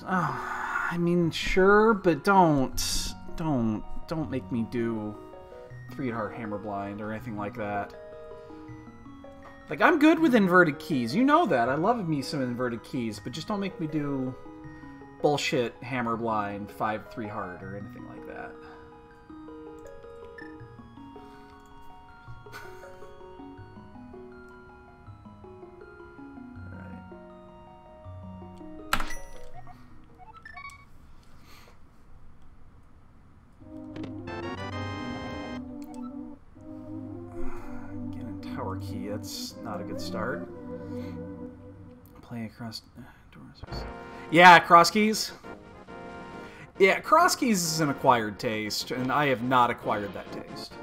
I mean, sure, but don't make me do 3-heart hammer blind or anything like that. Like, I'm good with inverted keys. You know that. I love me some inverted keys, but just don't make me do bullshit hammer blind 5-3-heart or anything like that. Key, that's not a good start. Playing across doors. Yeah, cross keys. Yeah, cross keys is an acquired taste, and I have not acquired that taste.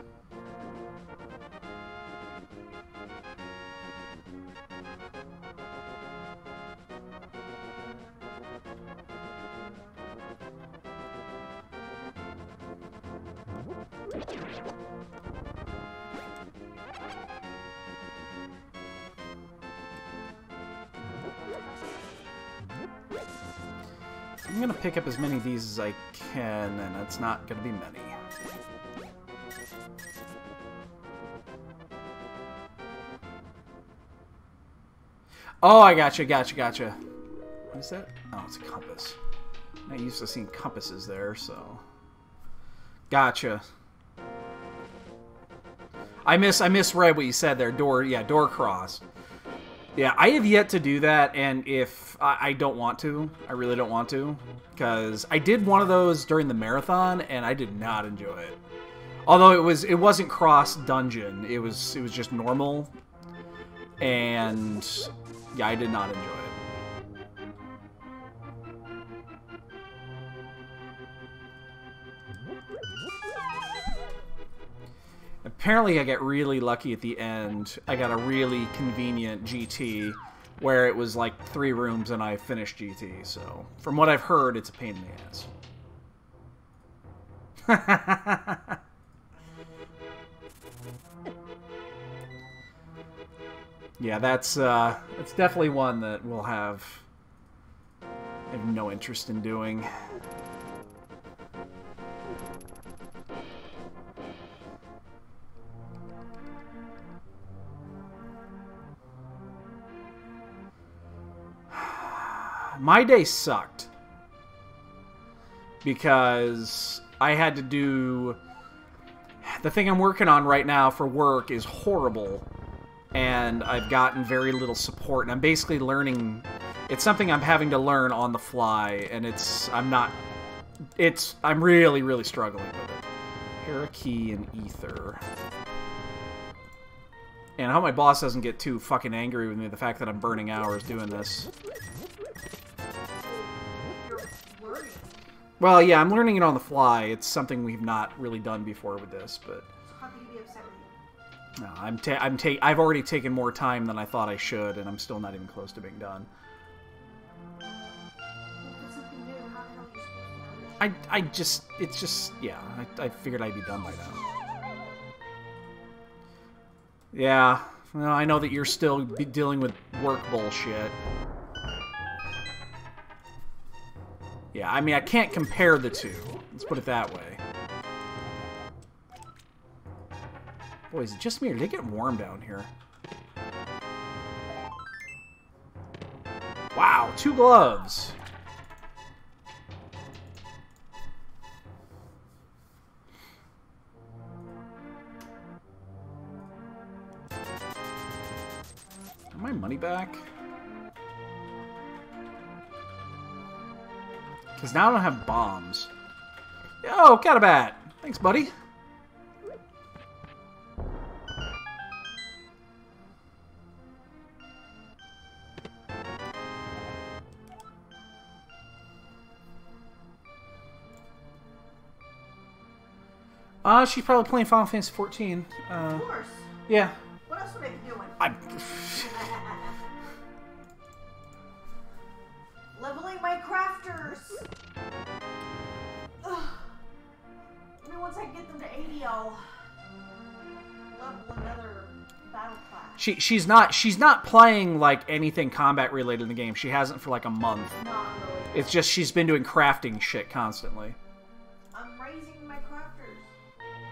I'm gonna pick up as many of these as I can, and it's not gonna be many. Oh, I gotcha. What is that? Oh, it's a compass. I'm not used to seeing compasses there, so... Gotcha. I misread what you said there. Door cross. Yeah, I have yet to do that, and if I don't want to, I really don't want to, because I did one of those during the marathon, and I did not enjoy it. Although it wasn't cross dungeon, it was just normal, and yeah, I did not enjoy it. Apparently I get really lucky at the end. I got a really convenient GT where it was like 3 rooms and I finished GT, so from what I've heard, it's a pain in the ass. Yeah, that's definitely one that we'll have I have no interest in doing. My day sucked because I had to do... The thing I'm working on right now for work is horrible, and I've gotten very little support, and I'm basically learning... It's something I'm having to learn on the fly, and I'm really, really struggling with it. Parakeet and Ether. And I hope my boss doesn't get too fucking angry with me, the fact that I'm burning hours doing this. Well, yeah, I'm learning it on the fly. It's something we've not really done before with this, but... How can you be upset with No, you? I've already taken more time than I thought I should, and I'm still not even close to being done. I figured I'd be done by now. Yeah, well, I know that you're still dealing with work bullshit. Yeah, I mean, I can't compare the two. Let's put it that way. Boy, is it just me, or did it get warm down here? Wow, 2 gloves! My money back? Because now I don't have bombs. Yo, Catabat! Thanks, buddy. She's probably playing Final Fantasy 14. Of course. Yeah. What else would I be doing? Leveling my crafters. Ugh. Maybe once I get them to 80, I'll level another battle class. She's not playing like anything combat related in the game. She hasn't for like a month. Not really. It's just she's been doing crafting shit constantly. I'm raising my crafters.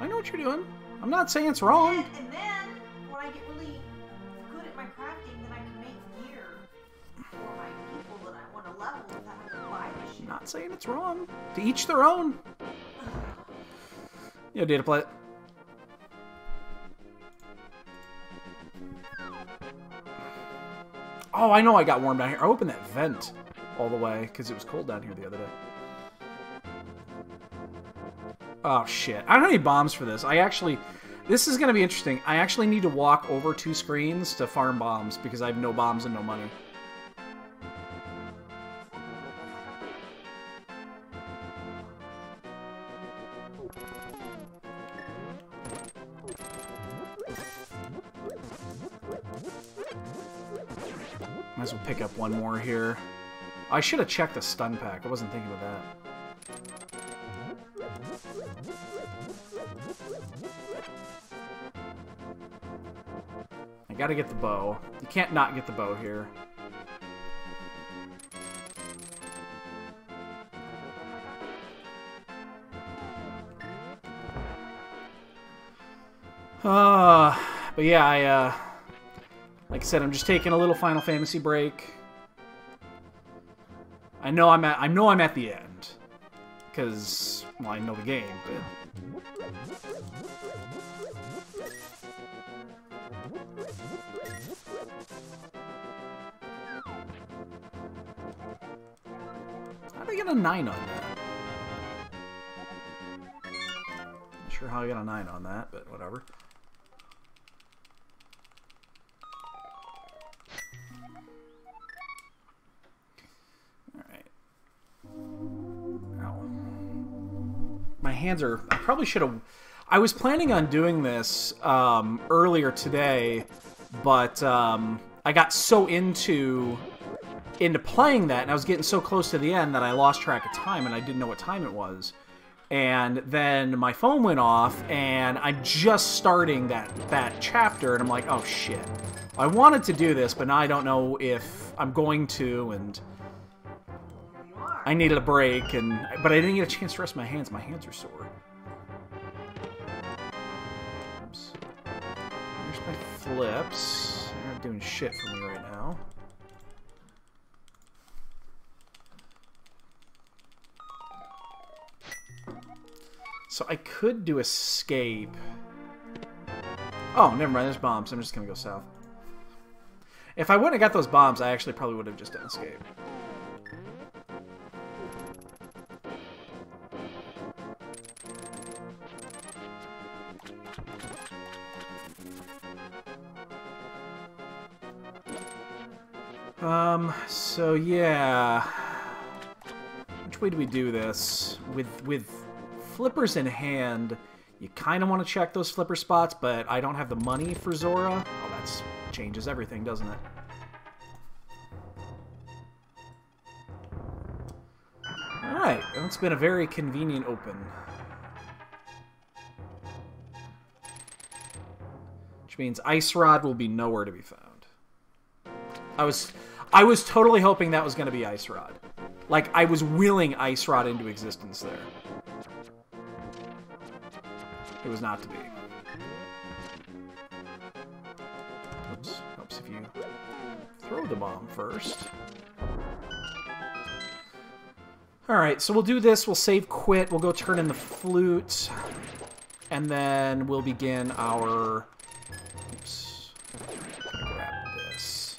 I know what you're doing. I'm not saying it's wrong. And then, when I get really good at my crafting, then I can make gear for my people that I want to level without having to buy the shit. I'm not saying it's wrong. To each their own. Yo, data plate. Oh, I know I got warm down here. I opened that vent all the way because it was cold down here the other day. Oh, shit. I don't have any bombs for this. This is going to be interesting. I actually need to walk over 2 screens to farm bombs because I have no bombs and no money. Might as well pick up one more here. I should have checked the stun pack. I wasn't thinking of that. I gotta get the bow. You can't not get the bow here. But yeah, like I said, I'm just taking a little Final Fantasy break. I know I'm at the end, because, well, I know the game, but... How'd I get a 9 on that? Not sure how I got a 9 on that, but whatever. My hands are... I probably should have... I was planning on doing this earlier today, but I got so into playing that, and I was getting so close to the end that I lost track of time, and I didn't know what time it was. And then my phone went off, and I'm just starting that chapter, and I'm like, oh shit. I wanted to do this, but now I don't know if I'm going to, and... I needed a break, but I didn't get a chance to rest my hands. My hands are sore. Oops. Here's my flips. They're not doing shit for me right now. So I could do escape. Oh, never mind. There's bombs. I'm just going to go south. If I wouldn't have got those bombs, I actually probably would have just done escape. So yeah, which way do we do this? With flippers in hand, you kind of want to check those flipper spots, but I don't have the money for Zora. Oh, that changes everything, doesn't it? Alright, it's been a very convenient open. Which means Ice Rod will be nowhere to be found. I was totally hoping that was going to be Ice Rod. Like, I was willing Ice Rod into existence there. It was not to be. Oops. Helps if you throw the bomb first. Alright, so we'll do this. We'll save quit. We'll go turn in the flute. And then we'll begin our... Oops. Grab this.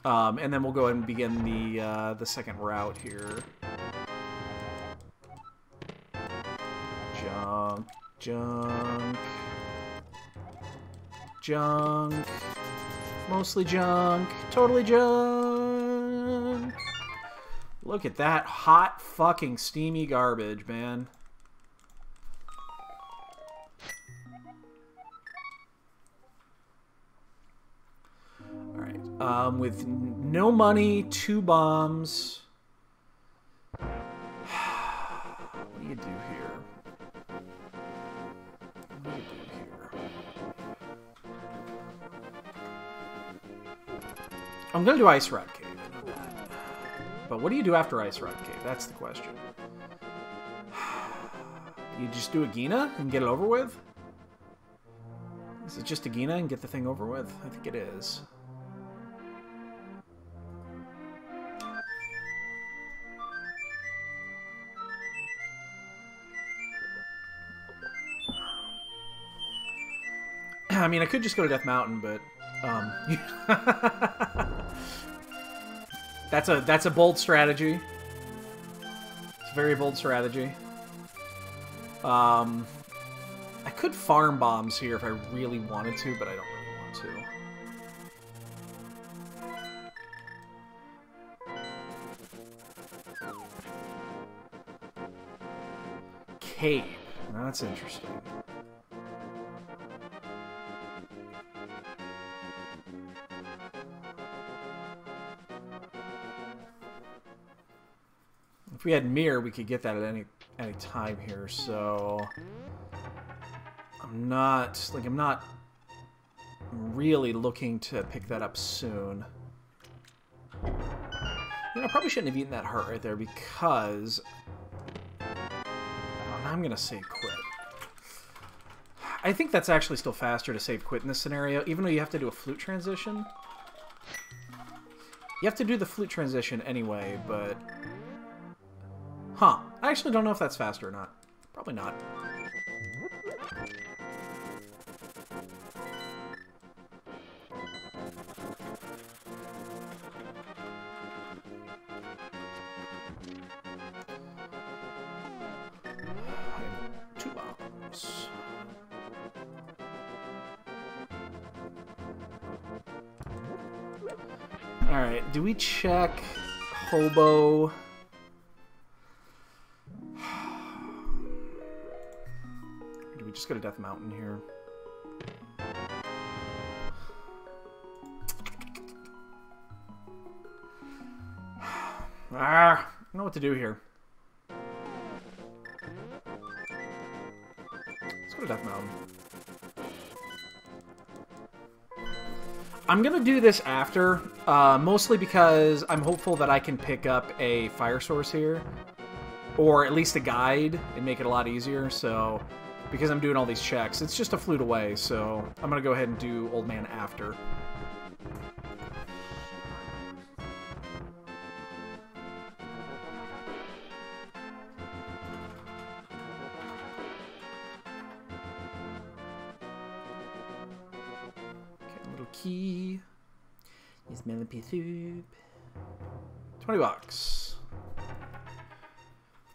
And then we'll go ahead and begin the second route here. Junk. Junk. Junk. Mostly junk. Totally junk. Look at that hot fucking steamy garbage, man. Alright. With no money, 2 bombs. What do you do here? What do you do? I'm gonna do Ice Rod Cave. I know that. But what do you do after Ice Rod Cave? That's the question. You just do a Gina and get it over with? Is it just a Gina and get the thing over with? I think it is. I mean, I could just go to Death Mountain, but that's a bold strategy. It's a very bold strategy. I could farm bombs here if I really wanted to, but I don't really want to. Cave. Now that's interesting. If we had Mirror, we could get that at any time here, so I'm not really looking to pick that up soon. You know, I probably shouldn't have eaten that heart right there because I'm gonna save quit. I think that's actually still faster to save quit in this scenario, even though you have to do a flute transition. You have to do the flute transition anyway, but huh. I actually don't know if that's faster or not. Probably not. Two bombs. Alright, do we check Hobo? Just go to Death Mountain here. I don't know what to do here. Let's go to Death Mountain. I'm gonna do this after, mostly because I'm hopeful that I can pick up a fire source here, or at least a guide, and make it a lot easier, so because I'm doing all these checks. It's just a flute away, so I'm going to go ahead and do Old Man after. Okay, a little key. Use millipede soup. $20.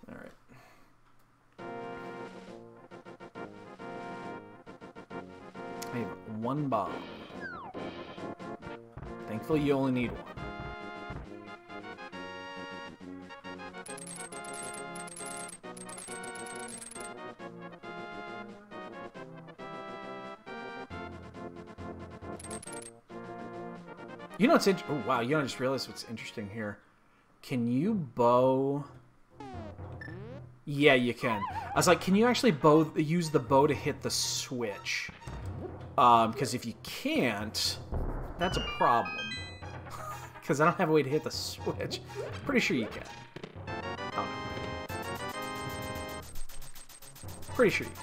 Alright. I have one bomb. Thankfully, you only need one. You know what's oh wow, you know I just realized what's interesting here. Can you bow? Yeah, you can. I was like, can you actually use the bow to hit the switch? Because if you can't, that's a problem. Because I don't have a way to hit the switch. Pretty sure you can. Oh, no. Pretty sure you can.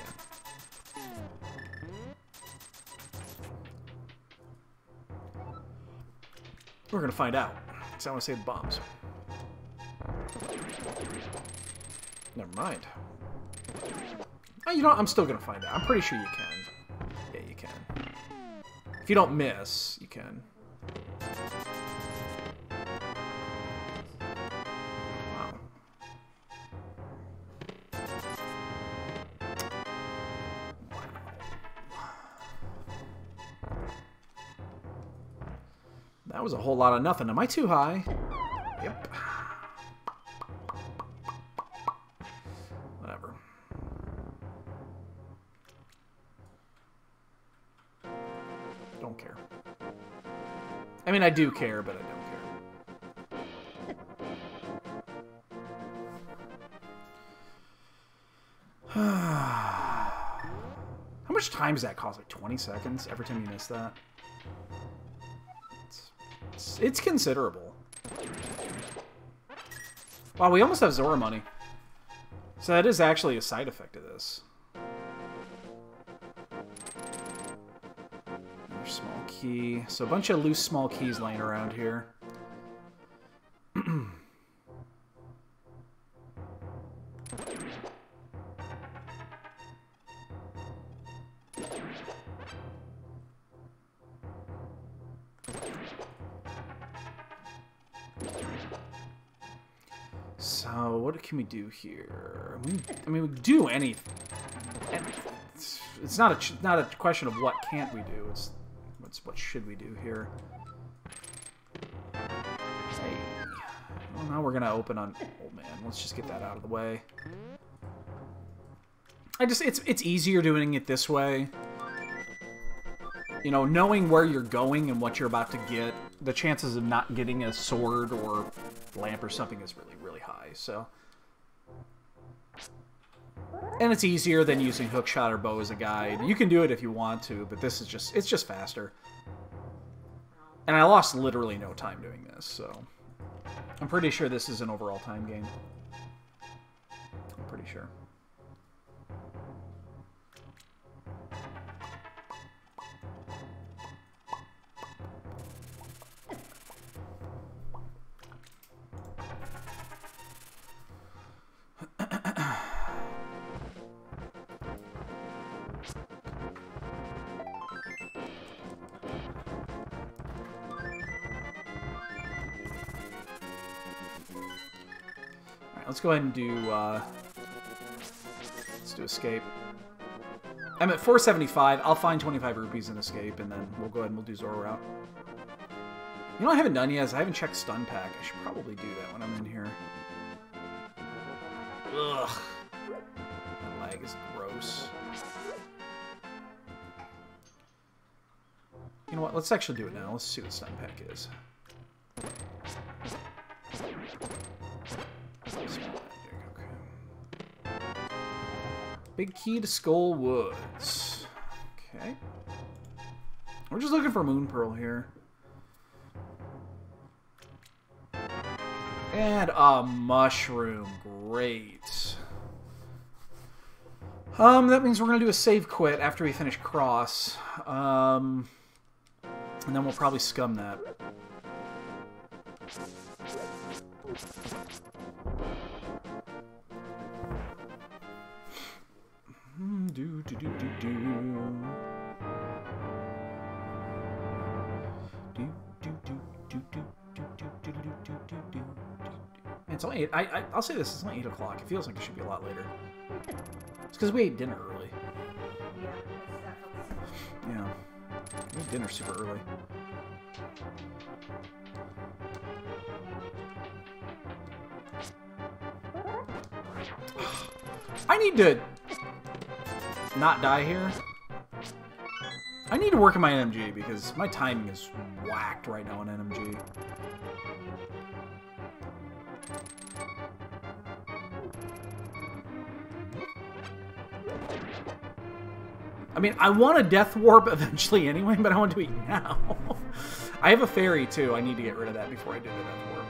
We're gonna find out. Because I want to save the bombs. Never mind. Oh, you know what? I'm still gonna find out. I'm pretty sure you can. Yeah, you can. If you don't miss, you can. Wow. That was a whole lot of nothing. Am I too high? Yep. Whatever. Don't care. I mean, I do care, but I don't care. How much time does that cost? Like 20 seconds every time you miss that? It's considerable. Wow, we almost have Zora money. So that is actually a side effect of this. Another small key. So a bunch of loose small keys laying around here. So what can we do here? I mean, we can do anything. It's not a question of what can't we do. It's what should we do here. Hey. Well, now we're gonna open on. Oh man, let's just get that out of the way. It's easier doing it this way. You know, knowing where you're going and what you're about to get, the chances of not getting a sword or lamp or something is really, really high. So, and it's easier than using hookshot or bow as a guide. You can do it if you want to, but this is it's just faster. And I lost literally no time doing this, so I'm pretty sure this is an overall time game. I'm pretty sure. Let's go ahead and do, let's do escape. I'm at 475. I'll find 25 rupees in escape, and then we'll go ahead and we'll do Zora route. You know what I haven't done yet is I haven't checked stun pack. I should probably do that when I'm in here. Ugh. That lag is gross. You know what? Let's actually do it now. Let's see what stun pack is. Big key to Skull Woods. Okay. We're just looking for Moon Pearl here. And a mushroom. Great. That means we're going to do a save quit after we finish Cross. And then we'll probably scum that. It's only 8. I'll say this. It's only 8 o'clock. It feels like it should be a lot later. It's because we ate dinner early. Yeah, we ate dinner super early. I need to not die here. I need to work on my NMG because my timing is whacked right now on NMG. I mean, I want a Death Warp eventually anyway, but I want to do it now. I have a fairy too. I need to get rid of that before I do the Death Warp.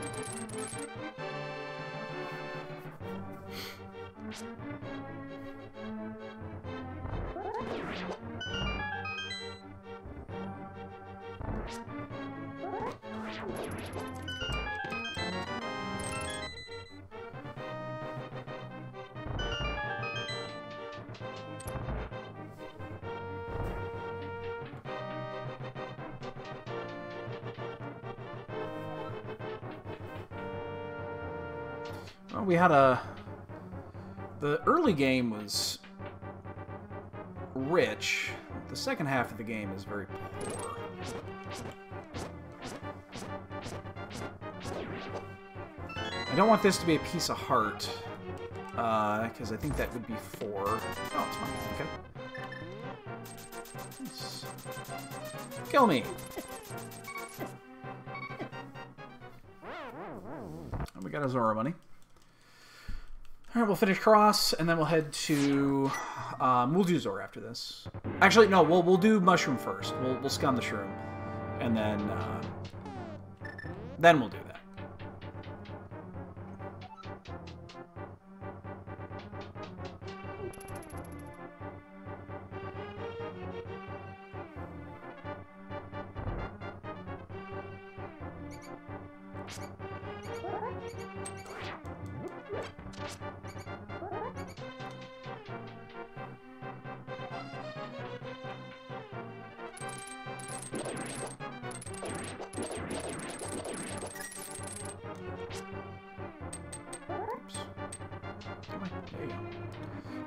Well, we had the early game was rich. The second half of the game is very poor. I don't want this to be a piece of heart, because I think that would be 4. Oh, it's fine. Okay. Nice. Kill me! And we got a Zora money. Alright, we'll finish Cross, and then we'll head to... we'll do Zora after this. Actually, no, we'll do Mushroom first. We'll scum the Shroom. And then Then we'll do that.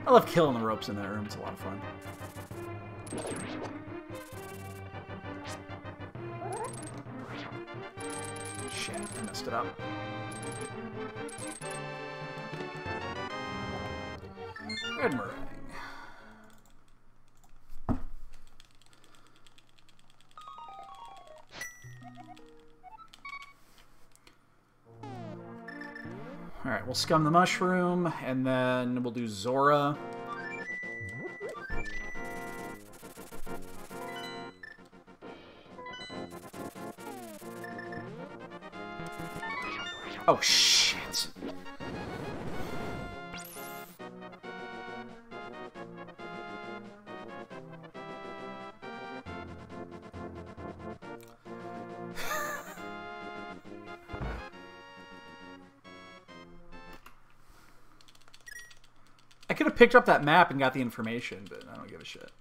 I love killing the ropes in that room. It's a lot of fun. Shit, I messed it up. Red meringue. Alright, we'll scum the mushroom, and then we'll do Zora. Oh, shit. I could have picked up that map and got the information, but I don't give a shit.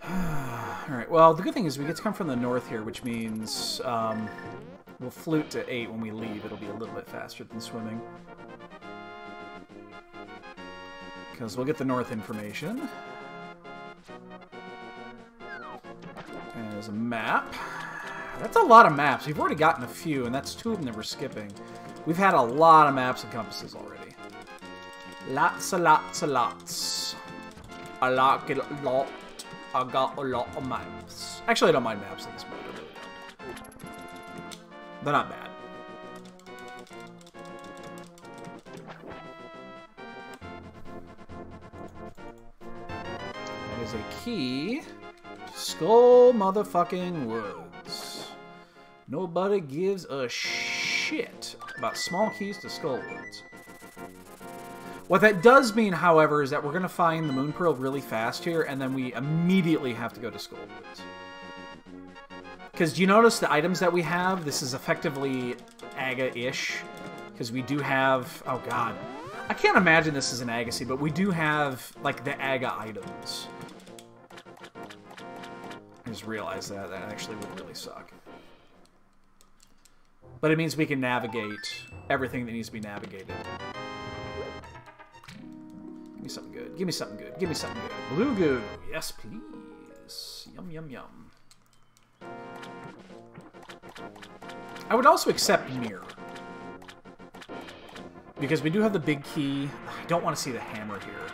Alright, well, the good thing is we get to come from the north here, which means we'll flute to 8 when we leave. It'll be a little bit faster than swimming. Because we'll get the north information. And there's a map. That's a lot of maps. We've already gotten a few, and that's 2 of them that we're skipping. We've had a lot of maps and compasses already. Lots and lots and lots. I like it a lot. I got a lot of maps. Actually, I don't mind maps in this mode. I really don't. They're not bad. That is a key. Skull motherfucking Woods. Nobody gives a shit about small keys to Skull Woods. What that does mean, however, is that we're going to find the Moon Pearl really fast here, and then we immediately have to go to Skull Woods. Because do you notice the items that we have? This is effectively Aga-ish. Because we do have... Oh, God. I can't imagine this is an Agassi, but we do have, like, the Aga items. I just realized that. That actually would really suck. But it means we can navigate everything that needs to be navigated. Give me something good. Give me something good. Give me something good. Blue goo. Yes, please. Yum, yum, yum. I would also accept mirror. Because we do have the big key. I don't want to see the hammer here.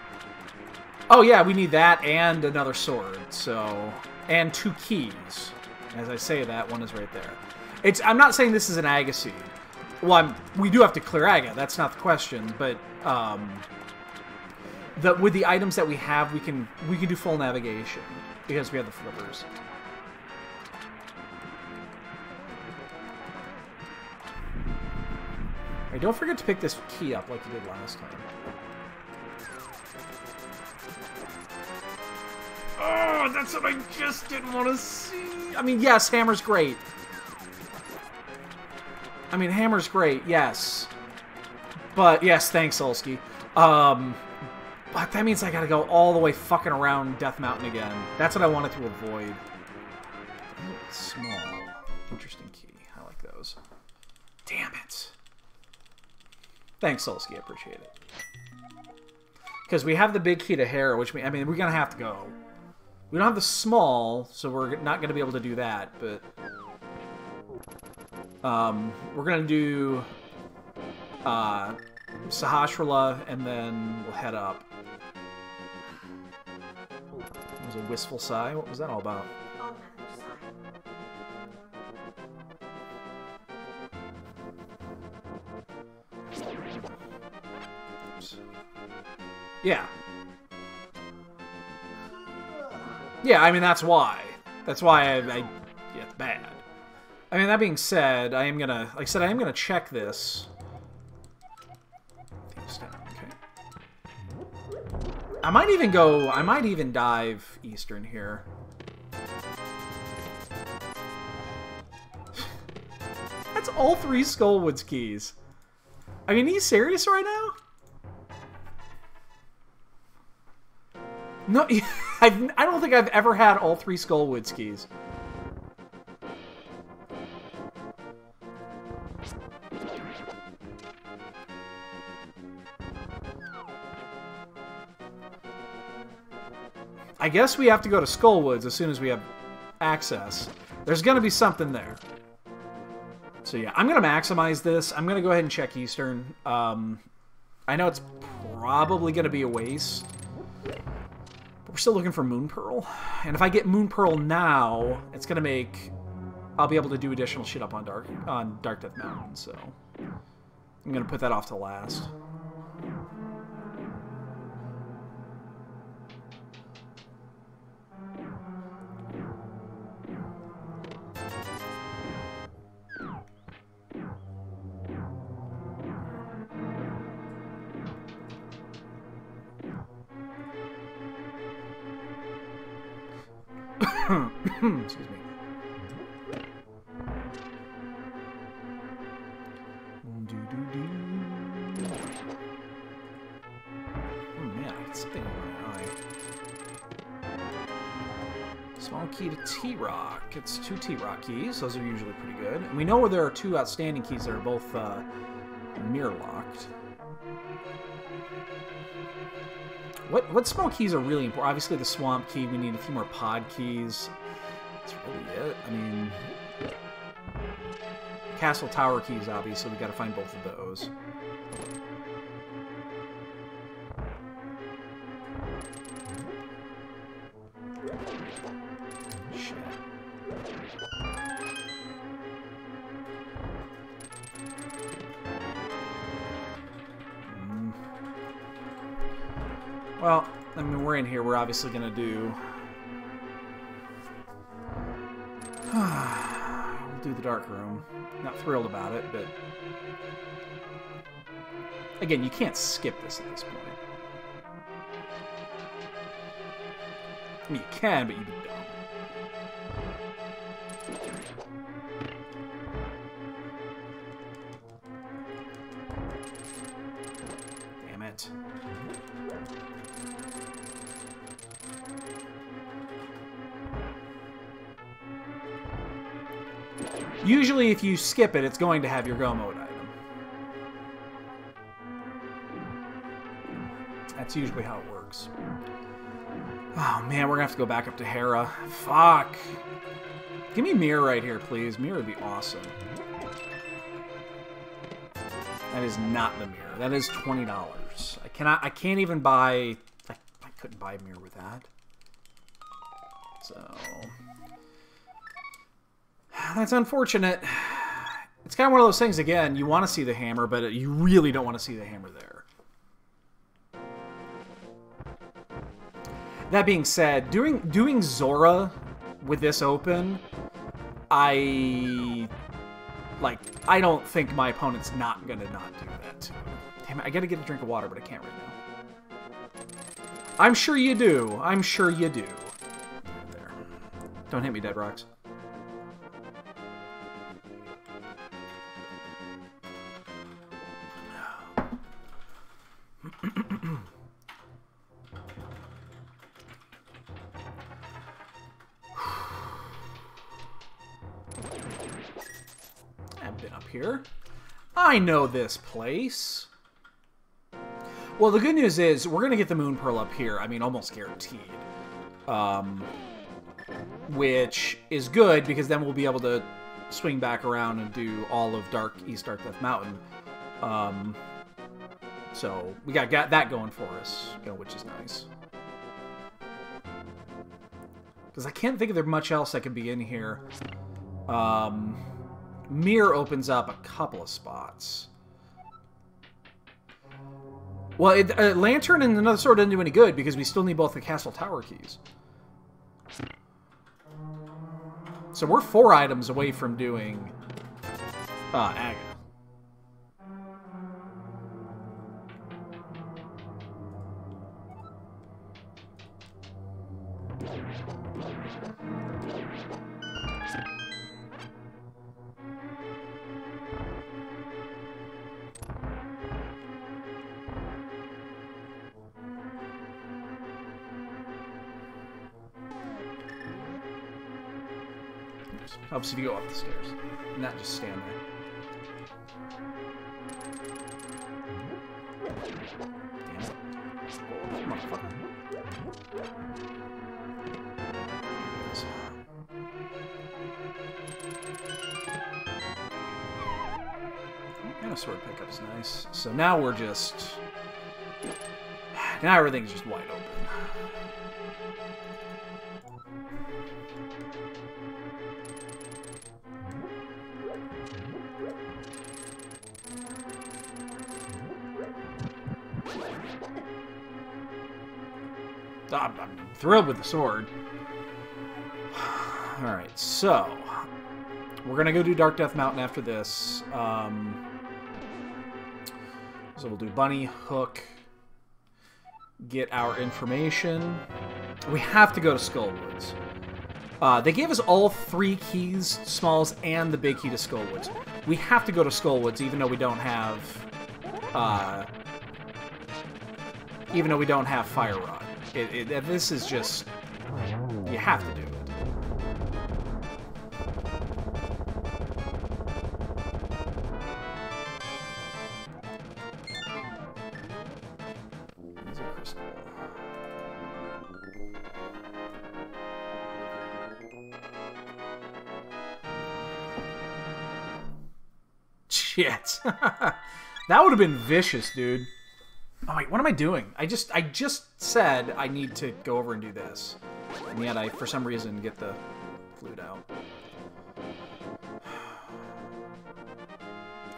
Oh, yeah, we need that and another sword. So, and 2 keys. As I say that, one is right there. I'm not saying this is an Agassi. Well, we do have to clear Aga. That's not the question. But, with the items that we have, we can do full navigation because we have the flippers. Right, don't forget to pick this key up like you did last time. Oh, that's what I just didn't want to see. I mean, yes, hammer's great. I mean, hammer's great, yes. But yes, thanks, Olski. But that means I gotta go all the way fucking around Death Mountain again. That's what I wanted to avoid. Ooh, small. Interesting key. I like those. Damn it. Thanks, Solsky. I appreciate it. Because we have the big key to Hera, which means, I mean, we're gonna have to go. We don't have the small, so we're not gonna be able to do that, but... we're gonna do... Sahasrara, and then we'll head up. It was a wistful sigh. What was that all about? Oh, nothing, Oops. Yeah. Yeah, I mean, that's why. That's why yeah, it's bad. I mean, that being said, I am gonna, like I said, I am gonna check this. Okay. I might even dive Eastern here. That's all 3 Skullwoods keys. I mean, he's serious right now? No, I don't think I've ever had all 3 Skullwoods keys. I guess we have to go to Skullwoods as soon as we have access. There's going to be something there. So yeah, I'm going to maximize this. I'm going to go ahead and check Eastern. I know it's probably going to be a waste. But we're still looking for Moon Pearl. And if I get Moon Pearl now, it's going to make... I'll be able to do additional shit up on Dark Death Mountain, so... I'm going to put that off to last. Excuse me. Oh man, I can spin my eye. Small key to T-Rock. It's 2 T-Rock keys. Those are usually pretty good. And we know where there are 2 outstanding keys that are both mirror locked. What small keys are really important? Obviously the swamp key. We need a few more pod keys. That's really it. I mean, castle tower keys, obviously. We got to find both of those. Shit. Well, I mean, we're in here. We're obviously going to do... we'll do the dark room. Not thrilled about it, but... Again, you can't skip this at this point. I mean, you can, but you'd be dumb. Damn it. Usually, if you skip it, it's going to have your go mode item. That's usually how it works. Oh man, we're gonna have to go back up to Hera. Fuck. Give me Mirror right here, please. Mirror would be awesome. That is not the Mirror. That is $20. I can't even buy... I couldn't buy a Mirror with that. So... That's unfortunate. It's kind of one of those things, again, you want to see the hammer, but you really don't want to see the hammer there. That being said, doing Zora with this open, I don't think my opponent's not going to not do that too. Damn it, I got to get a drink of water, but I can't right now. I'm sure you do. I'm sure you do. There. Don't hit me, Dead Rocks. I've been up here. I know this place. Well, the good news is we're going to get the Moon Pearl up here. I mean, almost guaranteed. Which is good because then we'll be able to swing back around and do all of East Dark Death Mountain. So we got that going for us, which is nice. Because I can't think of there much else that could be in here. Mirror opens up a couple of spots. Well, Lantern and another sword doesn't do any good because we still need both the castle tower keys. So we're 4 items away from doing Aga. Helps if you go up the stairs, not just stand there. Damn it. Motherfucker. And a sword pickup's nice. So now we're just... Now everything's just wide open. I'm thrilled with the sword. Alright, so... We're gonna go do Dark Death Mountain after this. So we'll do Bunny, Hook, get our information. We have to go to Skullwoods. They gave us all 3 keys, Smalls, and the big key to Skullwoods. We have to go to Skullwoods, even though we don't have... even though we don't have Fire Rod. This is just... You have to do it. There's a crystal. Shit. That would have been vicious, dude. Oh, wait, what am I doing? I just said I need to go over and do this. And yet I, for some reason, get the flute out.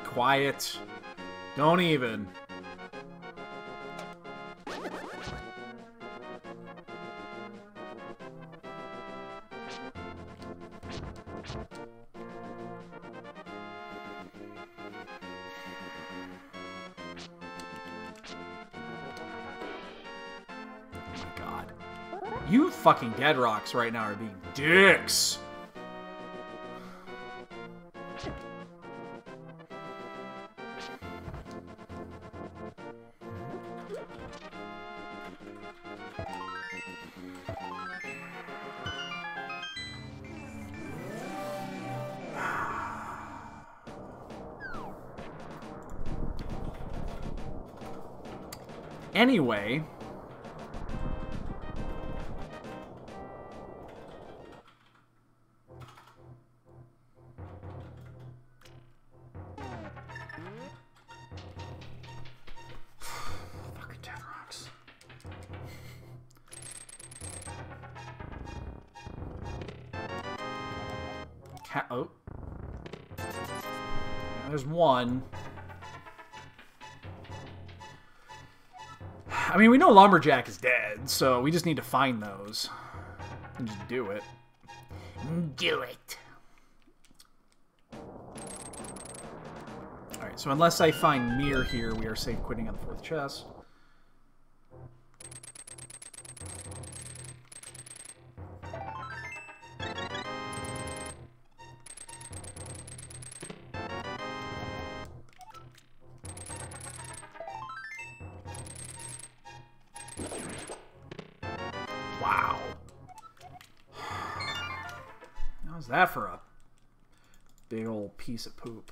Quiet. Don't even. You fucking dead rocks right now are being dicks. Anyway... Oh. There's one. I mean, we know Lumberjack is dead, so we just need to find those. And just do it. Do it. Alright, so unless I find Mir here, we are safe quitting on the 4th chest. Wow. How's that for a big old piece of poop?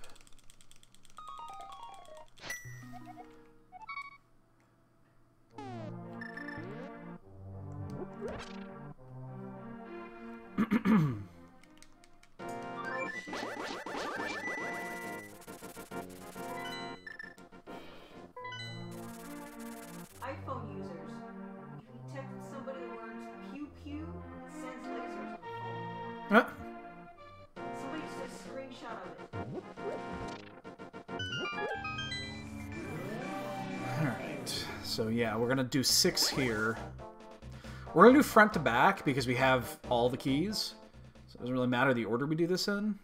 iPhone users, if you text somebody the words pew pew, it sends lasers on the phone. Somebody just a screenshot of it. Alright, So yeah, we're gonna do 6 here. We're gonna do front to back because we have all the keys. So it doesn't really matter the order we do this in.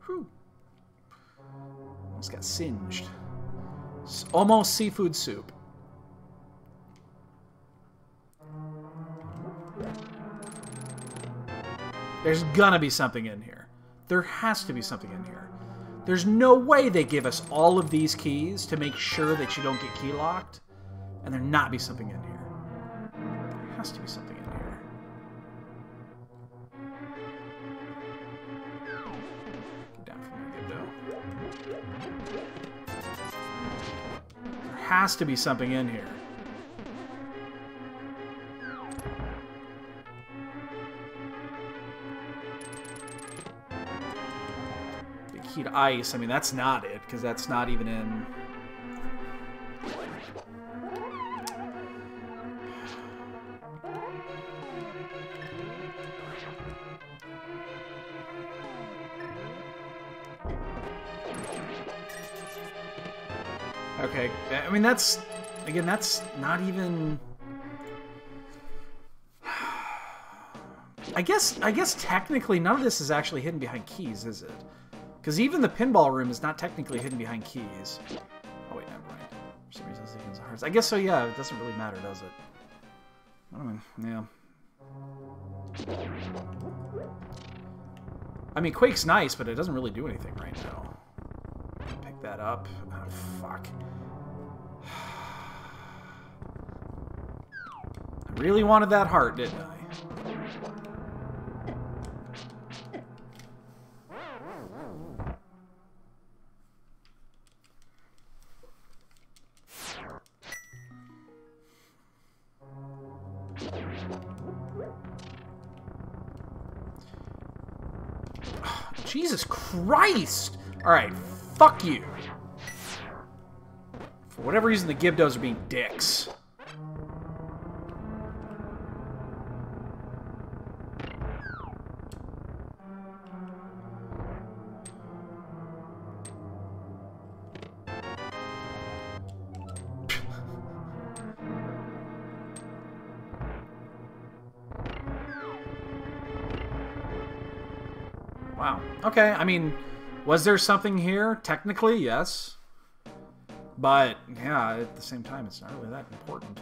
Whew. Almost got singed. It's almost seafood soup. There's gonna be something in here. There has to be something in here. There's no way they give us all of these keys to make sure that you don't get key locked, and there not be something in here. There has to be something in here. Get down from there, though. There has to be something in here. Key to ice. I mean, that's not it, because that's not even in... Okay, I mean, that's... Again, that's not even... I guess technically none of this is actually hidden behind keys, is it? Because even the pinball room is not technically hidden behind keys. Oh, wait, never mind. For some reason, I was thinking it was hearts. I guess so, yeah. It doesn't really matter, does it? I don't know. Yeah. I mean, Quake's nice, but it doesn't really do anything right now. Pick that up. Oh, fuck. I really wanted that heart, didn't I? Jesus Christ! Alright, fuck you. For whatever reason, the Gibdos are being dicks. Wow. Okay, I mean, was there something here? Technically, yes. But, yeah, at the same time, it's not really that important.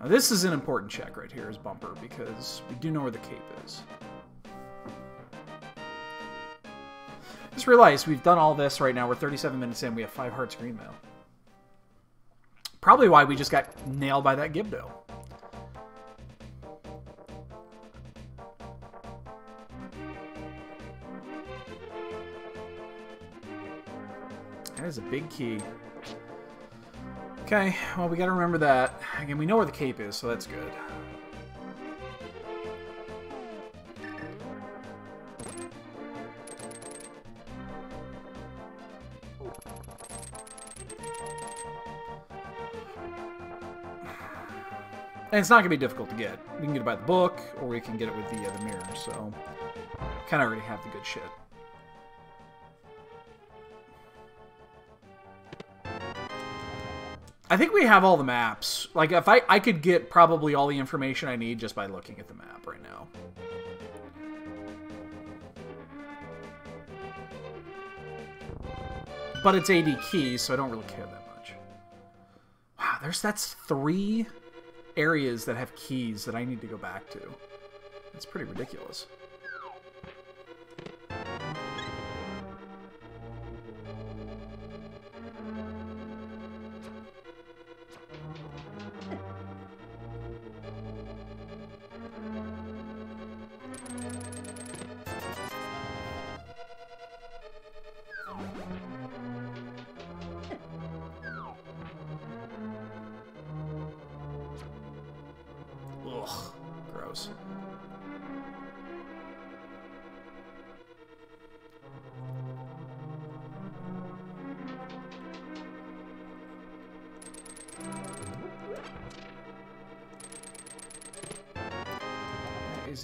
Now, this is an important check right here, is Bumper, because we do know where the cape is. Just realized we've done all this right now. We're 37 minutes in. We have 5 hearts green mail. Probably why we just got nailed by that Gibdo. That is a big key. Okay, well, we gotta remember that. Again, we know where the cape is, so that's good. And it's not gonna be difficult to get. We can get it by the book, or we can get it with the mirror, so... Kinda already have the good shit. I think we have all the maps. Like, if I could get probably all the information I need just by looking at the map right now. But it's AD keys, so I don't really care that much. Wow, that's 3 areas that have keys that I need to go back to. That's pretty ridiculous. Ugh, gross.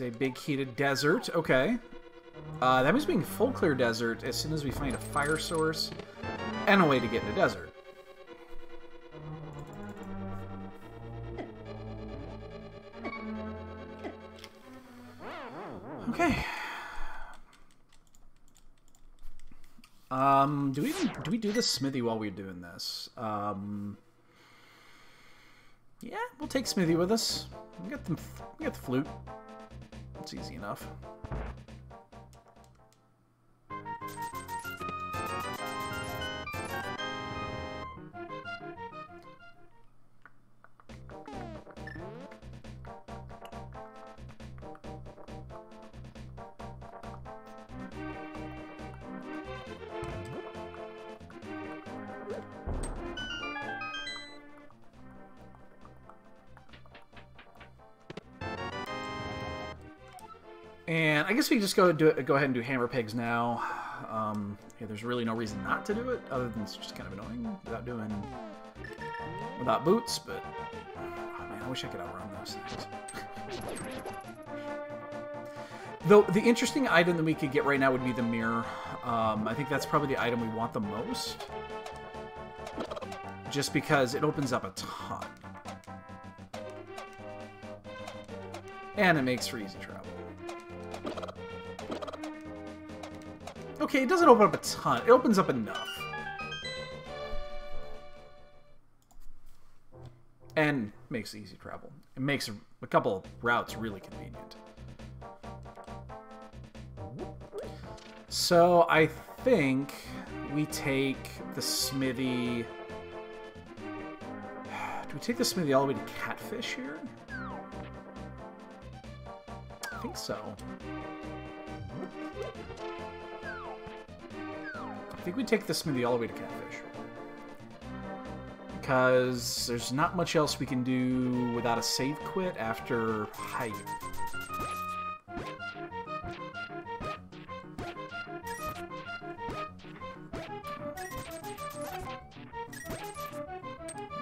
is a big heated desert. Okay. That means we can full clear desert as soon as we find a fire source and a way to get in a desert. Okay. Do we do the smithy while we're doing this? Yeah, we'll take smithy with us. We got the flute. It's easy enough. And I guess we can just go ahead and do hammer pegs now. Yeah, there's really no reason not to do it, other than it's just kind of annoying without boots. But oh man, I wish I could outrun those things. Though the interesting item that we could get right now would be the mirror. I think that's probably the item we want the most, just because it opens up a ton, and it makes for easy travel. Okay, it doesn't open up a ton. It opens up enough. And makes easy travel. It makes a couple routes really convenient. So I think we take the smithy... Do we take the smithy all the way to Catfish here? I think so. I think we take the smithy all the way to Catfish. Because there's not much else we can do without a save quit after Height.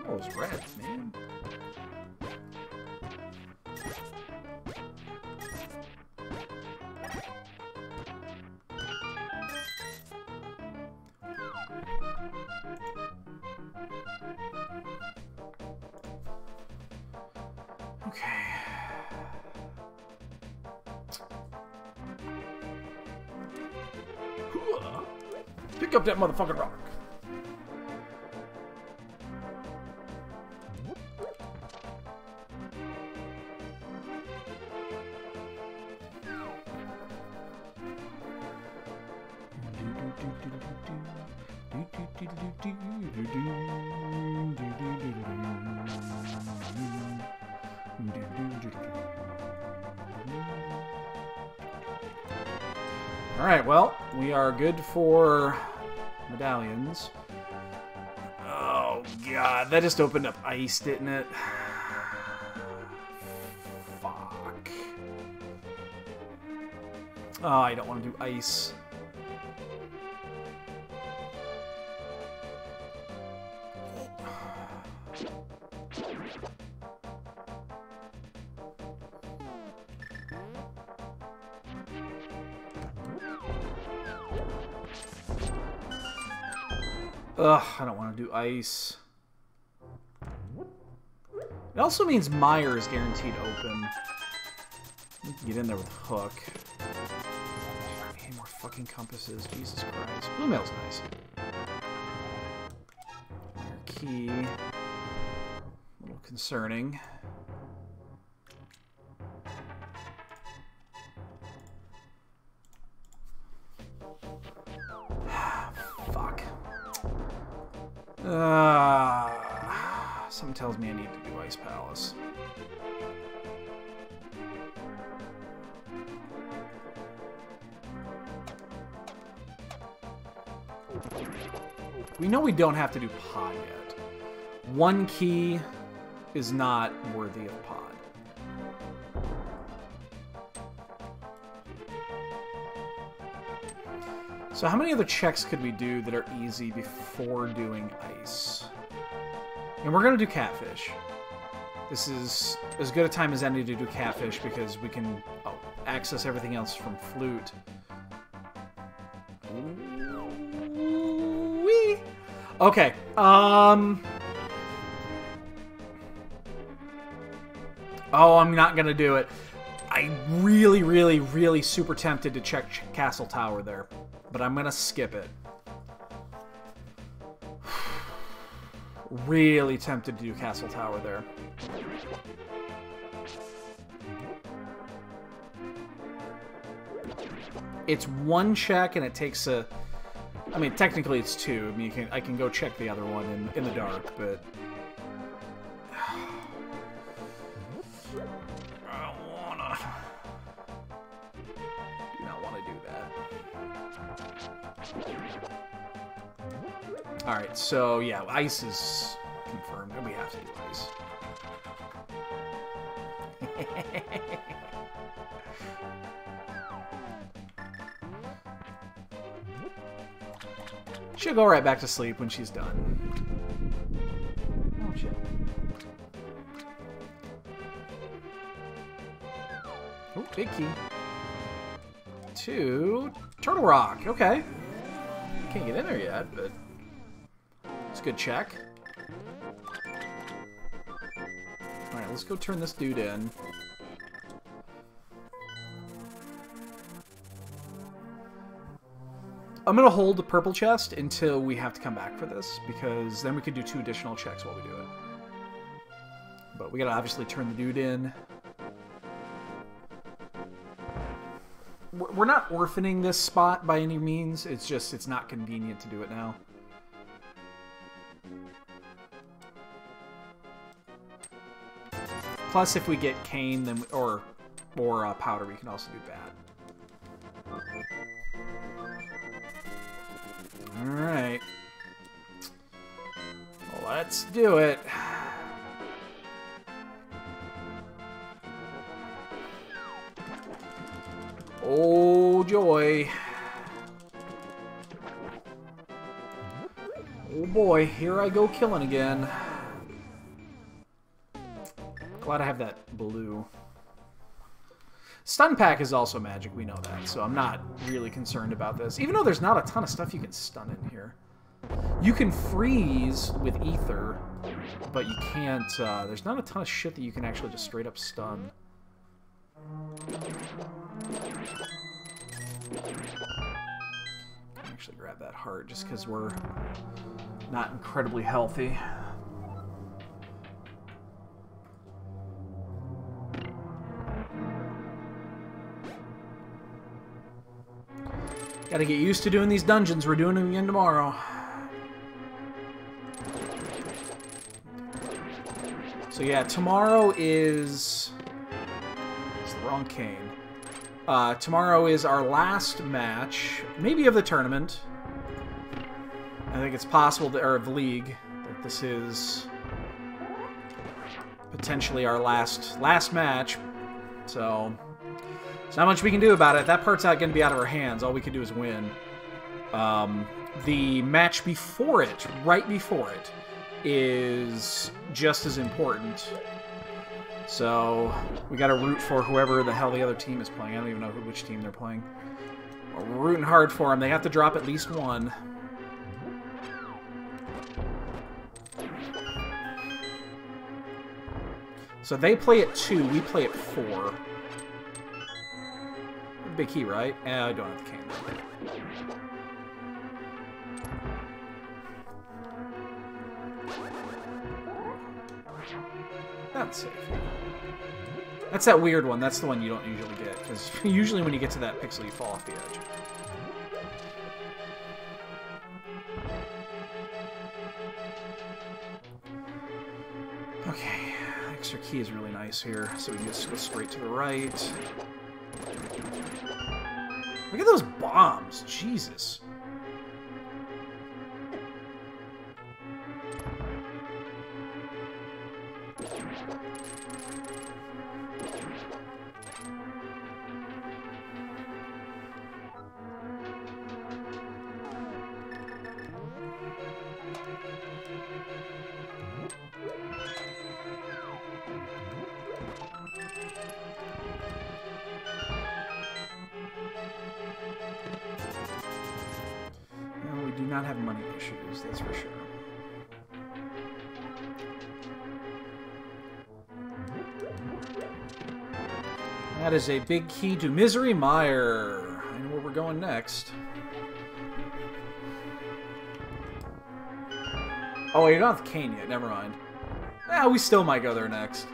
Oh, those reds, man. Okay. Pick up that motherfucking rock. Alright, well, we are good for medallions. Oh, God, that just opened up ice, didn't it? Fuck. Oh, I don't want to do ice. Ugh, I don't want to do ice. It also means Mire is guaranteed open. We can get in there with Hook. I need more fucking compasses. Jesus Christ. Blue mail's nice. Key. A little concerning. Fuck. Something tells me I need to do Ice Palace. We know we don't have to do pod yet. One key is not worthy of pod. So how many other checks could we do that are easy before doing ice? And we're going to do Catfish. This is as good a time as any to do catfish because we can access everything else from flute. Wee. Okay. Oh, I'm not gonna do it. I'm really, really, really super tempted to check Castle Tower there, but I'm gonna skip it. Really tempted to do Castle Tower there. It's one check and it takes a... I mean, technically it's two. I mean, I can go check the other one in the dark, but... I don't wanna... do not want to do that. Alright, so yeah, ice is confirmed, and we have to do ice. She'll go right back to sleep when she's done. Oh, shit. Oh, big key. To Turtle Rock. Okay. Can't get in there yet, but it's a good check. Alright, let's go turn this dude in. I'm going to hold the purple chest until we have to come back for this, because then we could do 2 additional checks while we do it. But we got to obviously turn the dude in. We're not orphaning this spot by any means. It's just, it's not convenient to do it now. Plus, if we get cane, then or powder, we can also do that. Alright. Let's do it. Oh, joy. Oh boy, here I go killing again. Glad I have that blue. Stun pack is also magic, we know that, so I'm not really concerned about this. Even though there's not a ton of stuff you can stun in here. You can freeze with ether, but you can't, there's not a ton of shit that you can actually just straight up stun. Actually grab that heart just because we're not incredibly healthy. Gotta get used to doing these dungeons. We're doing them again tomorrow. So yeah, tomorrow is... It's the wrong cane. Tomorrow is our last match, maybe of the tournament. I think it's possible, or of the league, that this is potentially our last match. So... There's not much we can do about it. That part's not going to be out of our hands. All we can do is win. The match before it, right before it, is just as important. So we got to root for whoever the hell the other team is playing. I don't even know which team they're playing. We're rooting hard for them. They have to drop at least one. So they play at 2. We play at 4. Big key, right? I don't have the cane. That's safe. That's that weird one. That's the one you don't usually get, because usually when you get to that pixel, you fall off the edge. Okay, extra key is really nice here, so we can just go straight to the right. Look at those bombs! Jesus. do not have money issues, that's for sure. That is a big key to Misery Mire. I know where we're going next. Oh, wait, you're not at the cane yet. Never mind. We still might go there next.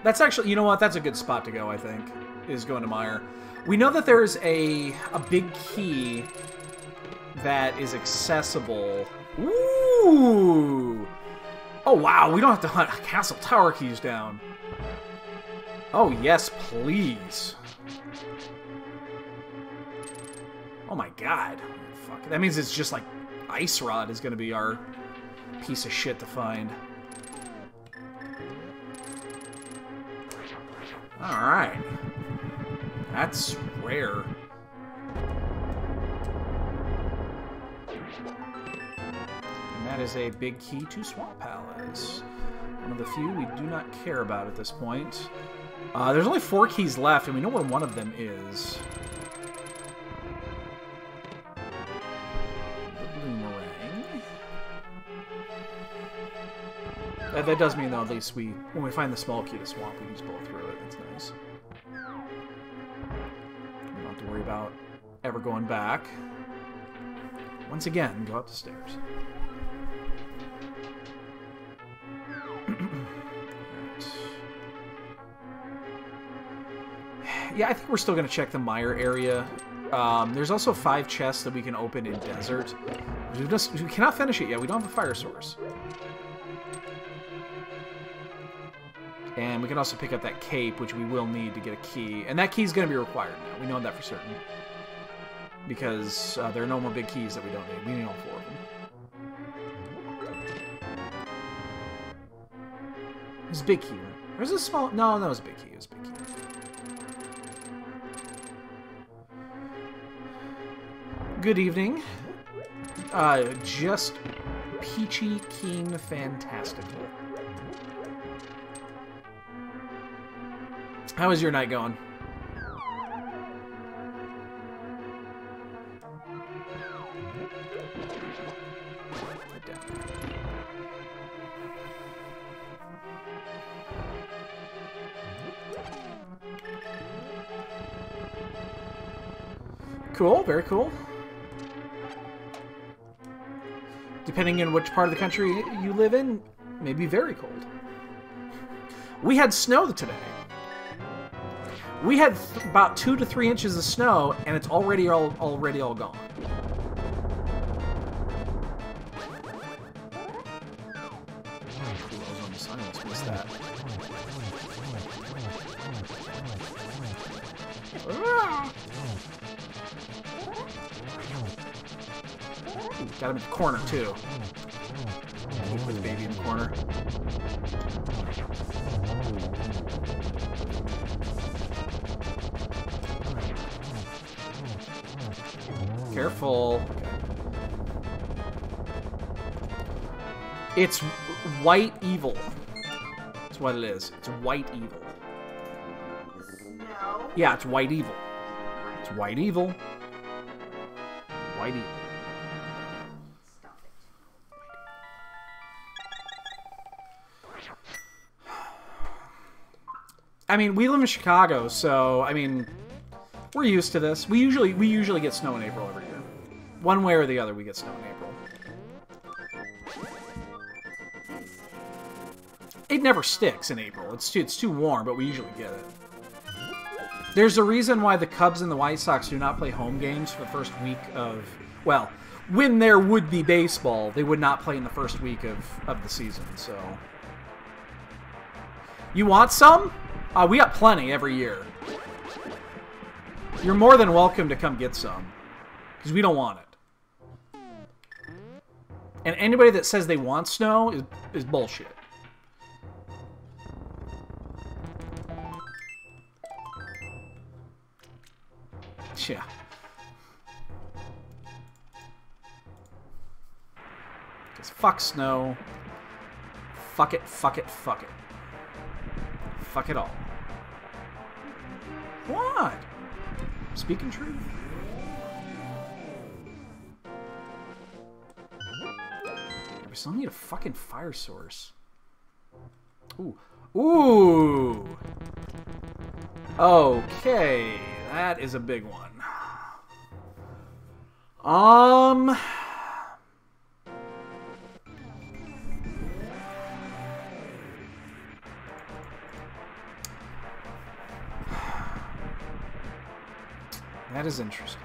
That's actually, you know what? That's a good spot to go, I think, is going to Mire. We know that there's a big key that is accessible. Ooh! Oh, wow. We don't have to hunt castle tower keys down. Oh, yes, please. Oh, my God. Fuck. That means it's just like Ice Rod is going to be our piece of shit to find. Alright. That's rare. And that is a big key to Swamp Palace. One of the few we do not care about at this point. There's only 4 keys left, and we know where one of them is. The Boomerang. That does mean, though, at least when we find the small key to Swamp, we can just blow through it. That's nice. We don't have to worry about ever going back. Once again, go up the stairs. Yeah, I think we're still going to check the Mire area. There's also 5 chests that we can open in Desert. We cannot finish it yet. We don't have a fire source. And we can also pick up that cape, which we will need to get a key. And that key is going to be required now. We know that for certain. Because there are no more big keys that we don't need. We need all 4 of them. There's a big key. Where's a small... No, that was a big key. It was a big key. Good evening. Just peachy keen fantastical. How is your night going? Cool, very cool. Depending on which part of the country you live in, may be very cold. We had snow today. We had about 2 to 3 inches of snow, and it's already all gone. I almost missed that. Got him in the corner, too. Put the baby in the corner. Careful. It's white evil. That's what it is. It's white evil. No. Yeah, it's white evil. It's white evil. White evil. Stop it. I mean, we live in Chicago, so I mean, we're used to this. We usually get snow in April every year. One way or the other, we get snow in April. It never sticks in April. It's too warm, but we usually get it. There's a reason why the Cubs and the White Sox do not play home games for the first week of... Well, when there would be baseball, they would not play in the first week of the season, so... You want some? We got plenty every year. You're more than welcome to come get some. Because we don't want it. And anybody that says they want snow is bullshit. Yeah. Because fuck snow. Fuck it, fuck it, fuck it. Fuck it all. What? Speaking truth. we still need a fucking fire source. Ooh. Ooh! Okay, that is a big one. That is interesting.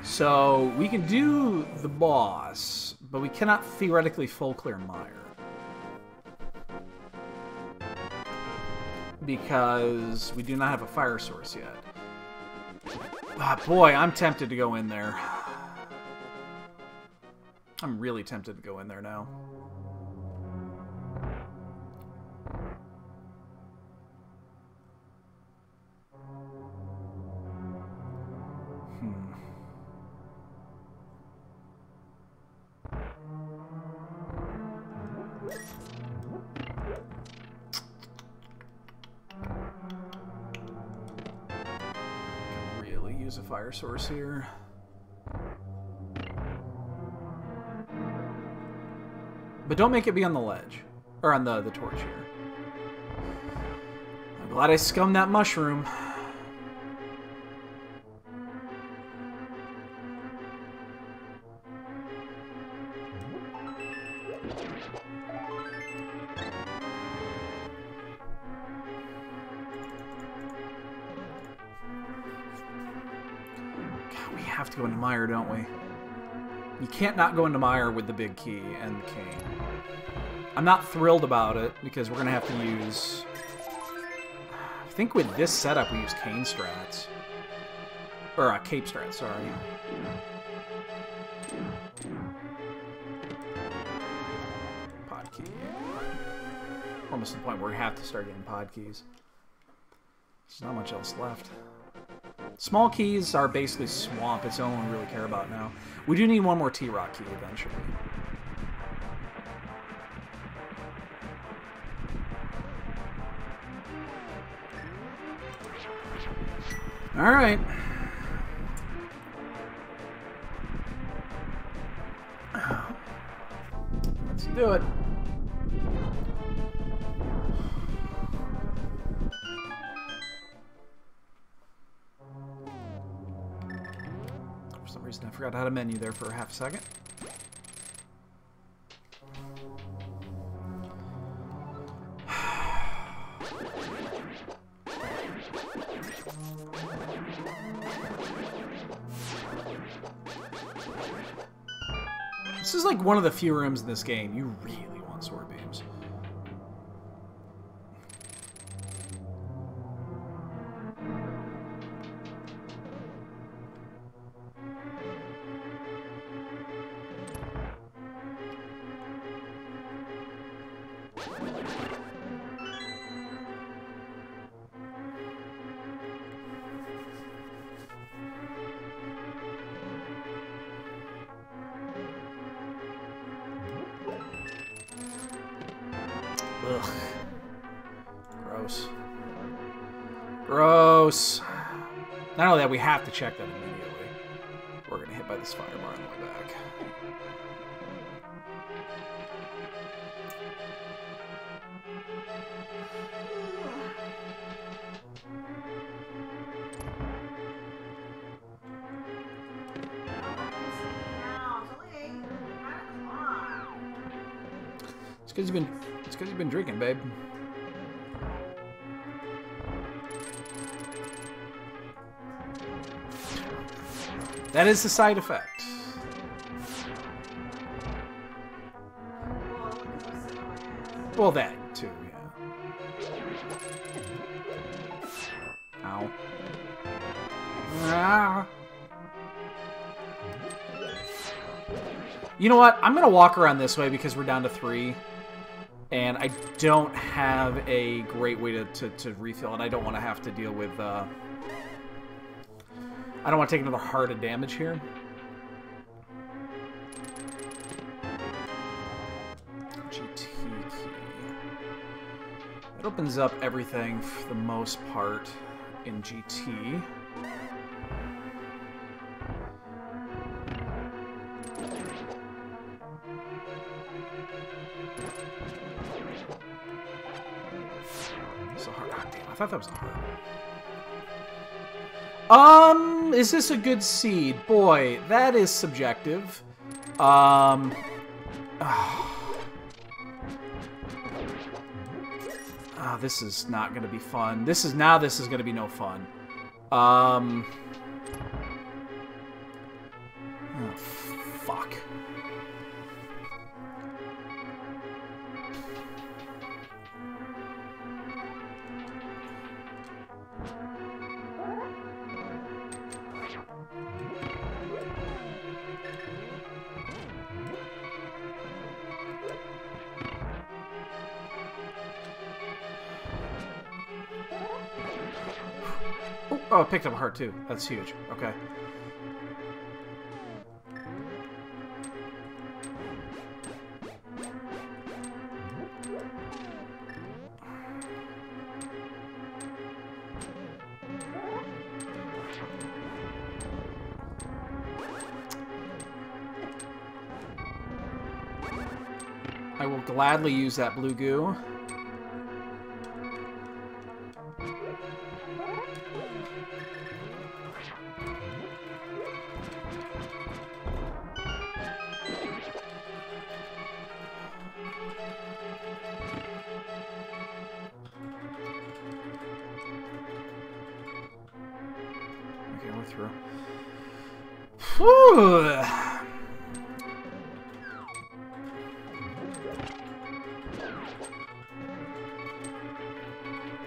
So, we can do the boss, but we cannot theoretically full clear Mire. Because we do not have a fire source yet. Ah, boy, I'm tempted to go in there. I'm really tempted to go in there now. Use a fire source here. But don't make it be on the ledge. Or on the torch here. I'm glad I scummed that mushroom. Have to go into Mire, don't we? You can't not go into Mire with the big key and the cane. I'm not thrilled about it because we're gonna have to use. I think with this setup we use cane strats or cape strats. Sorry. Pod key. Almost to the point where we have to start getting pod keys. There's not much else left. Small keys are basically swamp. It's the only one we really care about now. We do need one more T-Rock key eventually. Alright. Let's do it. For some reason I forgot how to menu there for a half a second. This is like one of the few rooms in this game you really want sword beams. Ugh. Gross. Gross. Not only that, we have to check that immediately. We're gonna hit by this fire bar on the way back. It's because you've been drinking, babe. That is the side effect. Well, that too, yeah. Ow. Ah. You know what? I'm gonna walk around this way because we're down to 3. And I don't have a great way to refill it. I don't want to have to deal with... I don't want to take another heart of damage here. GT key. It opens up everything for the most part in GT. thought that was a heart. Is this a good seed? Boy, that is subjective. This is not going to be fun. This is going to be no fun. Oh, fuck. Oh, I picked up a heart too. That's huge. Okay. I will gladly use that blue goo. Through. Whew.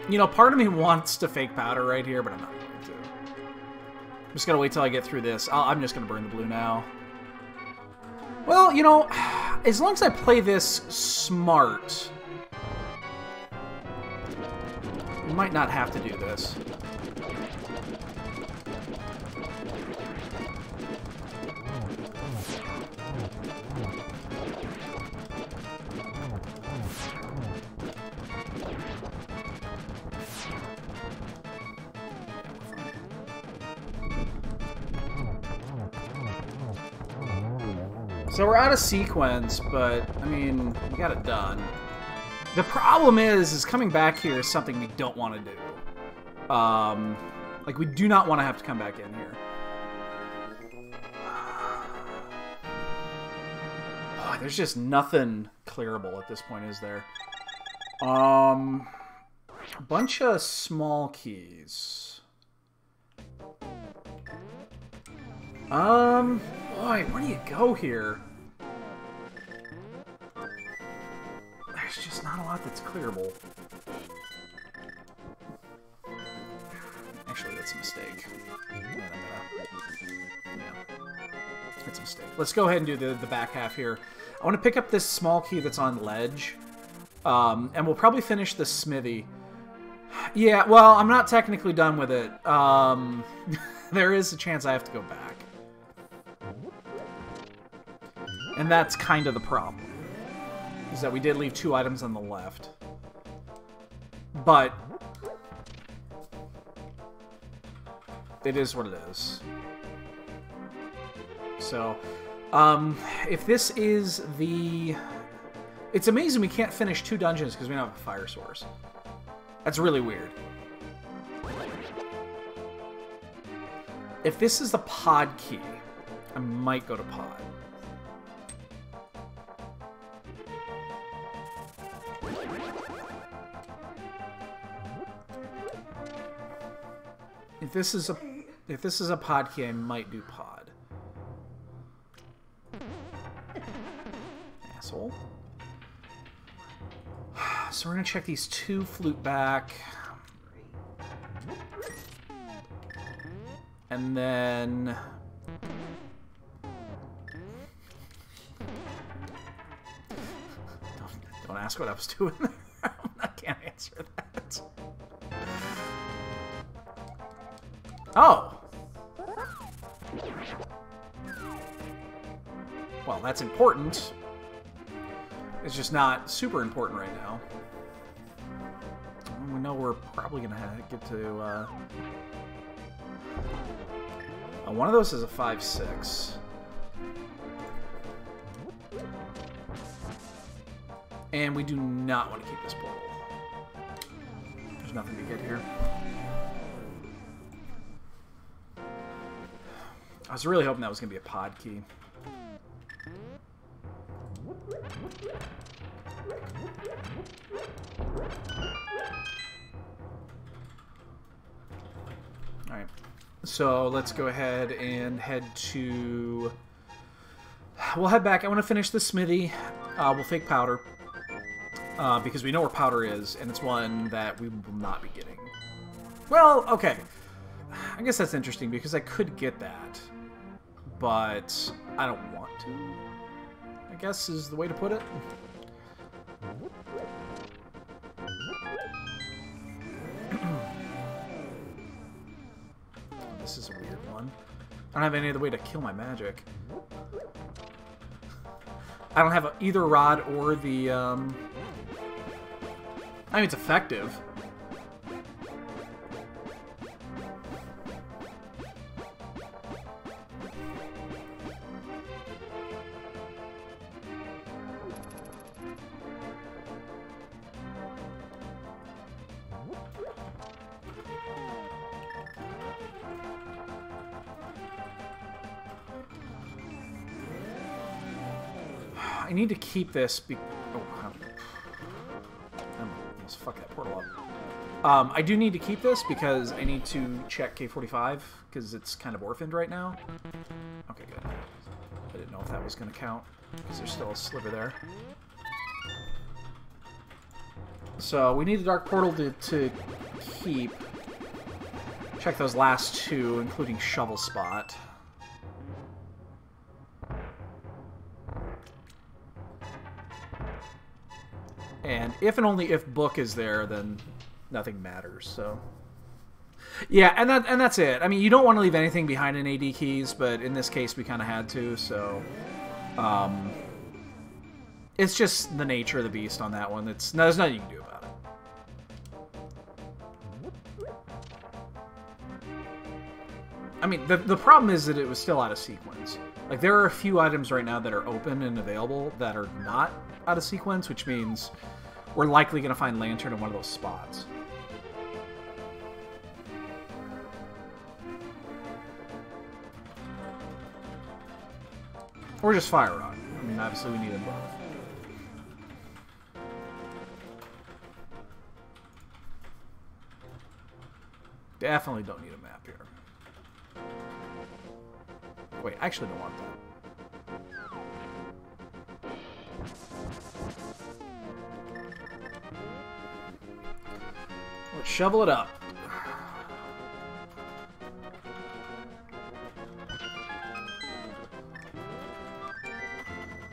You know, part of me wants to fake powder right here, but I'm not going to. I'm just gonna wait till I get through this. I'm just gonna burn the blue now. Well, you know, as long as I play this smart, we might not have to do this. So we're out of sequence, but, I mean, we got it done. The problem is coming back here is something we don't want to do. Like, we do not want to have to come back in here. Oh, there's just nothing clearable at this point, is there? A bunch of small keys. Boy, where do you go here? There's just not a lot that's clearable. Actually, that's a mistake. Yeah, that's a mistake. Let's go ahead and do the back half here. I want to pick up this small key that's on ledge. And we'll probably finish the smithy. Yeah, well, I'm not technically done with it. There is a chance I have to go back. And that's kind of the problem. Is that we did leave 2 items on the left. But it is what it is. So, if this is the... It's amazing we can't finish 2 dungeons because we don't have a fire source. That's really weird. If this is the pod key, I might go to pod. If this is a pod key, I might do pod. Asshole. So we're gonna check these 2 flute back. And then... Don't ask what I was doing there. I can't answer that. Oh! Well, that's important. It's just not super important right now. We know we're probably going to get to... one of those is a 5-6. And we do not want to keep this portal. There's nothing to get here. I was really hoping that was going to be a pod key. Alright. So let's go ahead and head to... We'll head back. I want to finish the smithy. We'll fake powder. Because we know where powder is, and it's one that we will not be getting. Well, okay. I guess that's interesting, because I could get that. But I don't want to, I guess is the way to put it. This is a weird one. I don't have any other way to kill my magic. I don't have either rod or the... I mean, it's effective. I need to keep this. Oh, let's fuck that portal up. I do need to keep this because I need to check K45 because it's kind of orphaned right now. Okay, good. I didn't know if that was going to count because there's still a sliver there. So we need the dark portal to keep. Check those last two, including shovel spot. And if and only if book is there, then nothing matters. So, yeah, and that's it. I mean, you don't want to leave anything behind in AD keys, but in this case, we kind of had to. So, it's just the nature of the beast on that one. There's nothing you can do about it. I mean, the problem is that it was still out of sequence. Like, there are a few items right now that are open and available that are not out of sequence, which means we're likely going to find Lantern in one of those spots. Or just Fire Rod. I mean, obviously we need them both. Definitely don't need a map here. Wait, I actually don't want that. Let's shovel it up.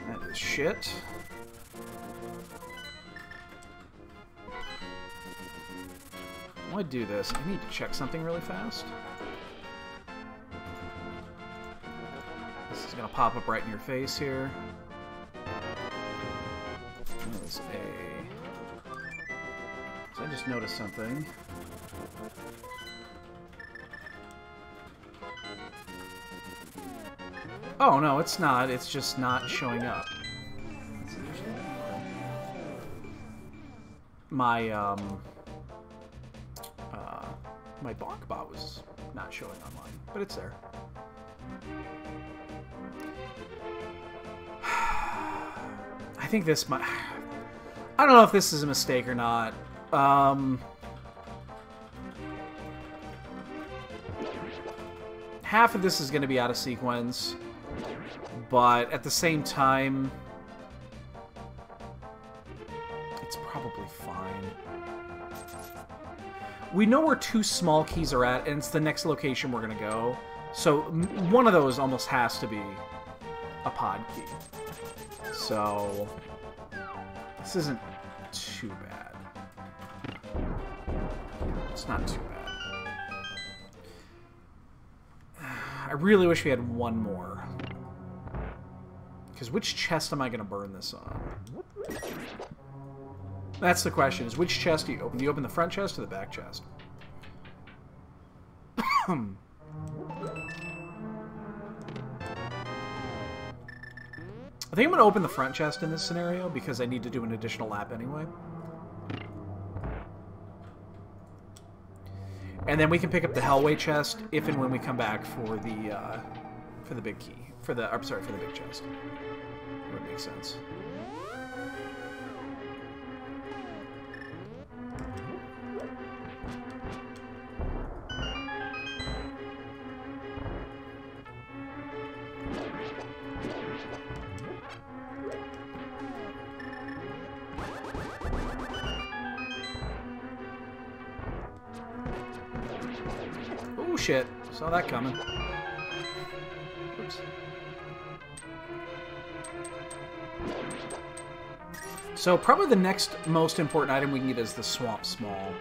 That is shit. When I do this, I need to check something really fast. This is going to pop up right in your face here. That is a... So I just noticed something. Oh, no, it's not. It's just not showing up. That's interesting. My, my bonk bot was not showing online, but it's there. I think this might... I don't know if this is a mistake or not. Half of this is going to be out of sequence, but at the same time, it's probably fine. We know where two small keys are at, and it's the next location we're going to go. So one of those almost has to be a pod key. So this isn't too bad. It's not too bad. I really wish we had one more. Because which chest am I going to burn this on? That's the question, is which chest do you open? Do you open the front chest or the back chest? I think I'm going to open the front chest in this scenario because I need to do an additional lap anyway. And then we can pick up the Hellway chest if and when we come back for the big key. For the big chest. That would make sense. Oh shit, saw that coming. Oops. So probably the next most important item we can get is the Swamp Small.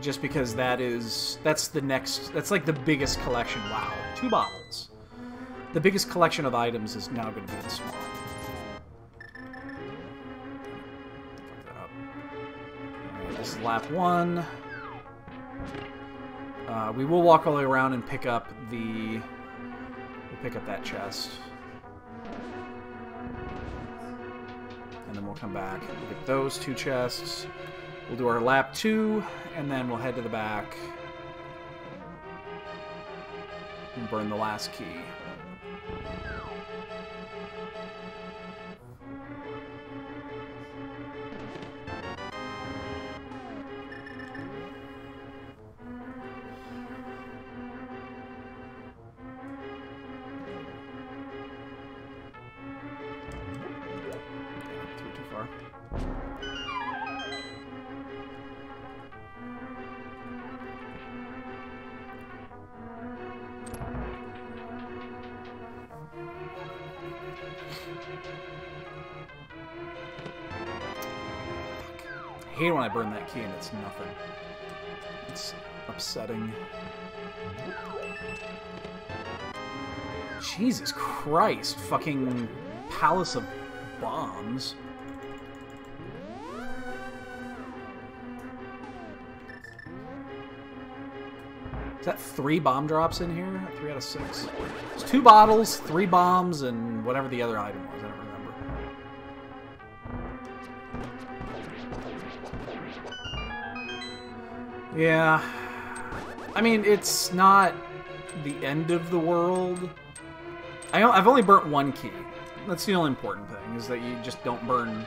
Just because that's like the biggest collection. Wow, 2 bottles. The biggest collection of items is now going to be in Swamp. This is lap 1. We will walk all the way around and pick up that chest. And then we'll come back and get those 2 chests. We'll do our lap 2, and then we'll head to the back and burn the last key. I hate when I burn that key and it's nothing. It's upsetting. Jesus Christ, fucking Palace of Bombs. Is that 3 bomb drops in here? 3 out of 6. It's 2 bottles, 3 bombs, and whatever the other item was. I don't remember. Yeah. I mean, it's not the end of the world. I've only burnt 1 key. That's the only important thing, is that you just don't burn...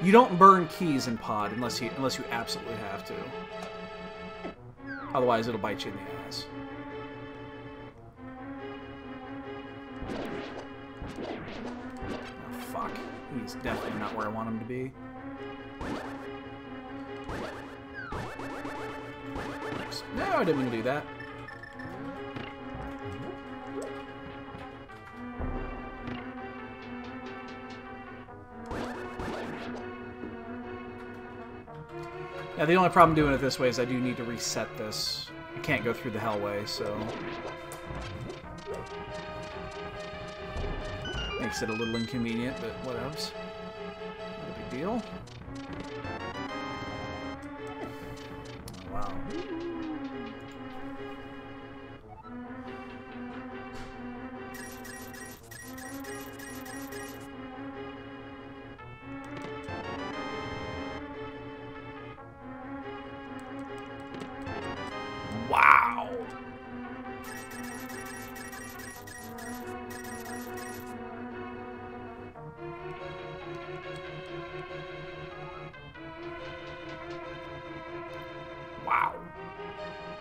You don't burn keys in pod unless you absolutely have to. Otherwise, it'll bite you in the ass. Oh, fuck. He's definitely not where I want him to be. Oops. No, I didn't mean to do that. Yeah, the only problem doing it this way is I do need to reset this. I can't go through the Hellway, so... Makes it a little inconvenient, but what else? Not a big deal. Oh, wow. Wow! Wow.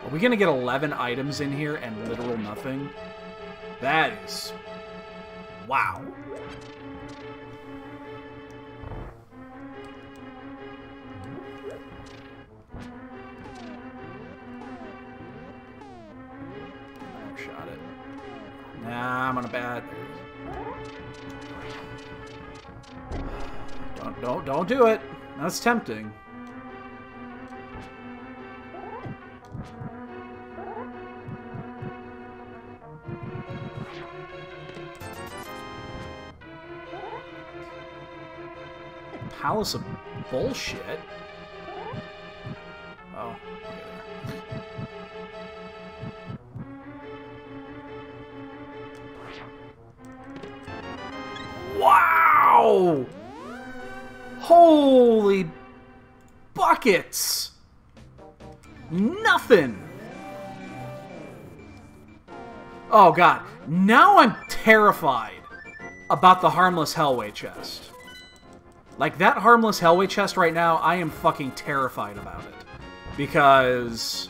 Are we gonna get 11 items in here and literal nothing? That is... Wow. Shot it. Nah, I'm on a bad. Don't do it. That's tempting. Palace of bullshit. Oh, okay there. Wow! Holy buckets! Nothing! Oh god, now I'm terrified about the Harmless Hellway chest. Like, that Harmless Hellway chest right now, I am fucking terrified about it. Because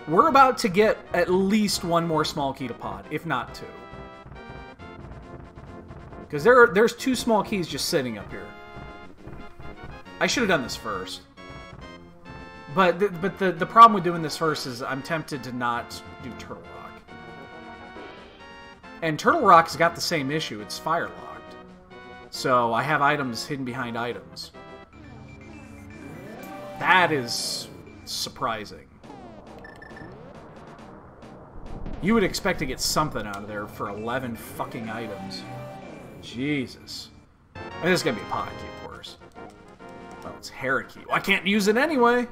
we're about to get at least one more small key to pod, if not two. Because there's 2 small keys just sitting up here. I should have done this first. But the problem with doing this first is I'm tempted to not do Turtle Rock. And Turtle Rock's got the same issue. It's fire locked. So I have items hidden behind items. That is surprising. You would expect to get something out of there for 11 fucking items. Jesus. I mean, this is gonna be a pod key, of course. Well, it's Hera key. Well, I can't use it anyway!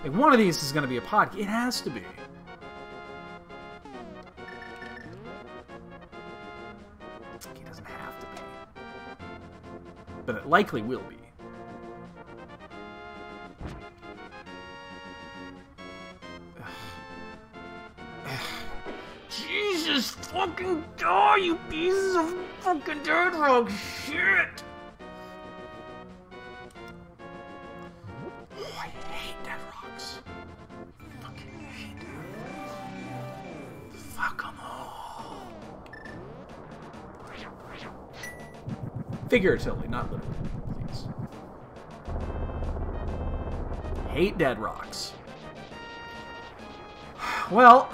Like, one of these is gonna be a pod key. It has to be. It doesn't have to be. But it likely will be. Jesus fucking die, you pieces of fucking dirt rock shit! Oh, I hate dead rocks. Fucking hate dead rocks. Fuck them all. Figuratively, not literally, please. Hate dead rocks. Well,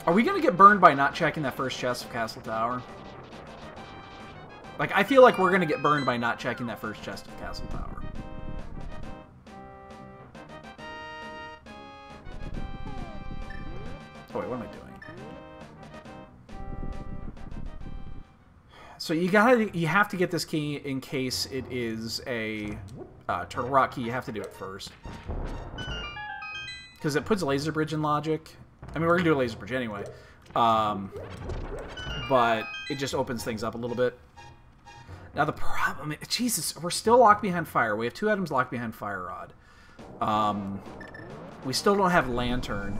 are we gonna get burned by not checking that first chest of Castle Tower? Like, I feel like we're gonna get burned by not checking that first chest of Castle Tower. Oh wait, what am I doing? So you have to get this key in case it is a Turtle Rock key. You have to do it first. Because it puts Laser Bridge in logic. I mean, we're going to do a Laser Bridge anyway. But it just opens things up a little bit. Now the problem is... Jesus, we're still locked behind Fire. We have 2 items locked behind Fire Rod. We still don't have Lantern.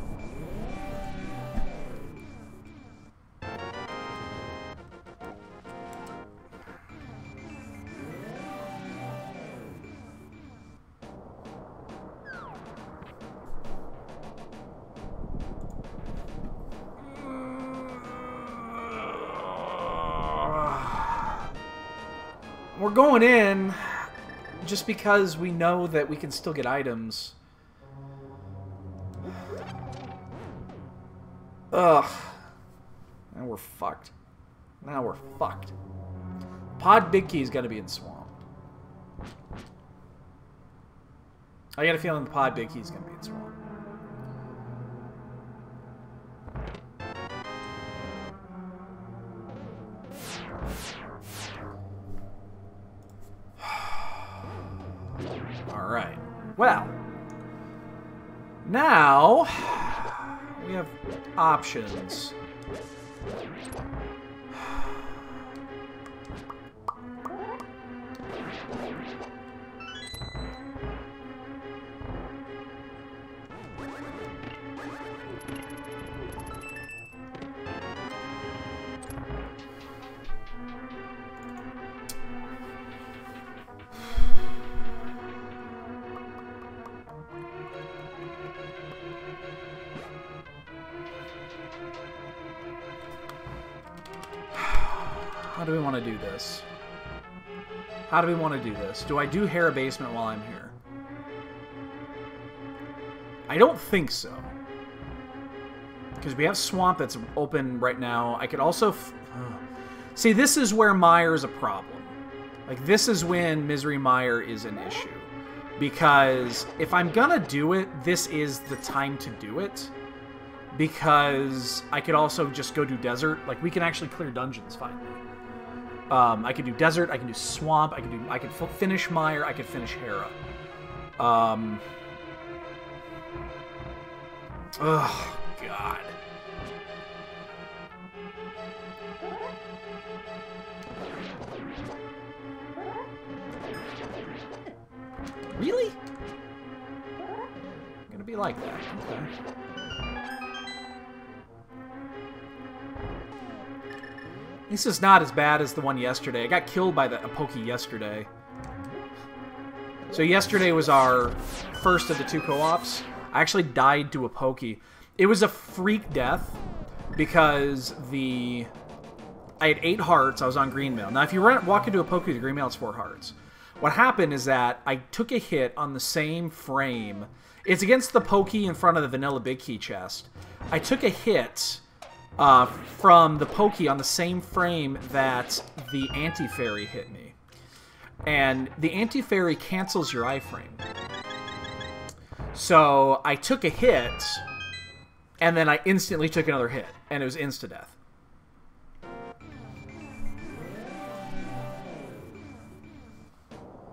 We're going in just because we know that we can still get items. Ugh. Now we're fucked. Now we're fucked. Pod Big Key's got to be in Swamp. I got a feeling the Pod Big Key's going to be in Swamp. Alright. Well. Now we have options. How do we want to do this? How do we want to do this? Do I do Hera Basement while I'm here? I don't think so. Because we have Swamp that's open right now. I could also... See, this is where Mire's a problem. Like, this is when Misery Mire is an issue. Because if I'm gonna do it, this is the time to do it. Because I could also just go do Desert. Like, we can actually clear dungeons finally. I could do Desert, I can do Swamp, I could finish Mire, I could finish Hera. Oh, God. Really? Gonna be like that. Okay. This is not as bad as the one yesterday. I got killed by a Pokey yesterday. So yesterday was our first of the 2 co-ops. I actually died to a Pokey. It was a freak death because I had 8 hearts. I was on green mail. Now, if you walk into a Pokey with green mail, it's 4 hearts. What happened is that I took a hit on the same frame. It's against the Pokey in front of the vanilla big key chest. I took a hit from the Pokey on the same frame that the anti-fairy hit me. And the anti-fairy cancels your iframe. So I took a hit, and then I instantly took another hit, and it was insta-death.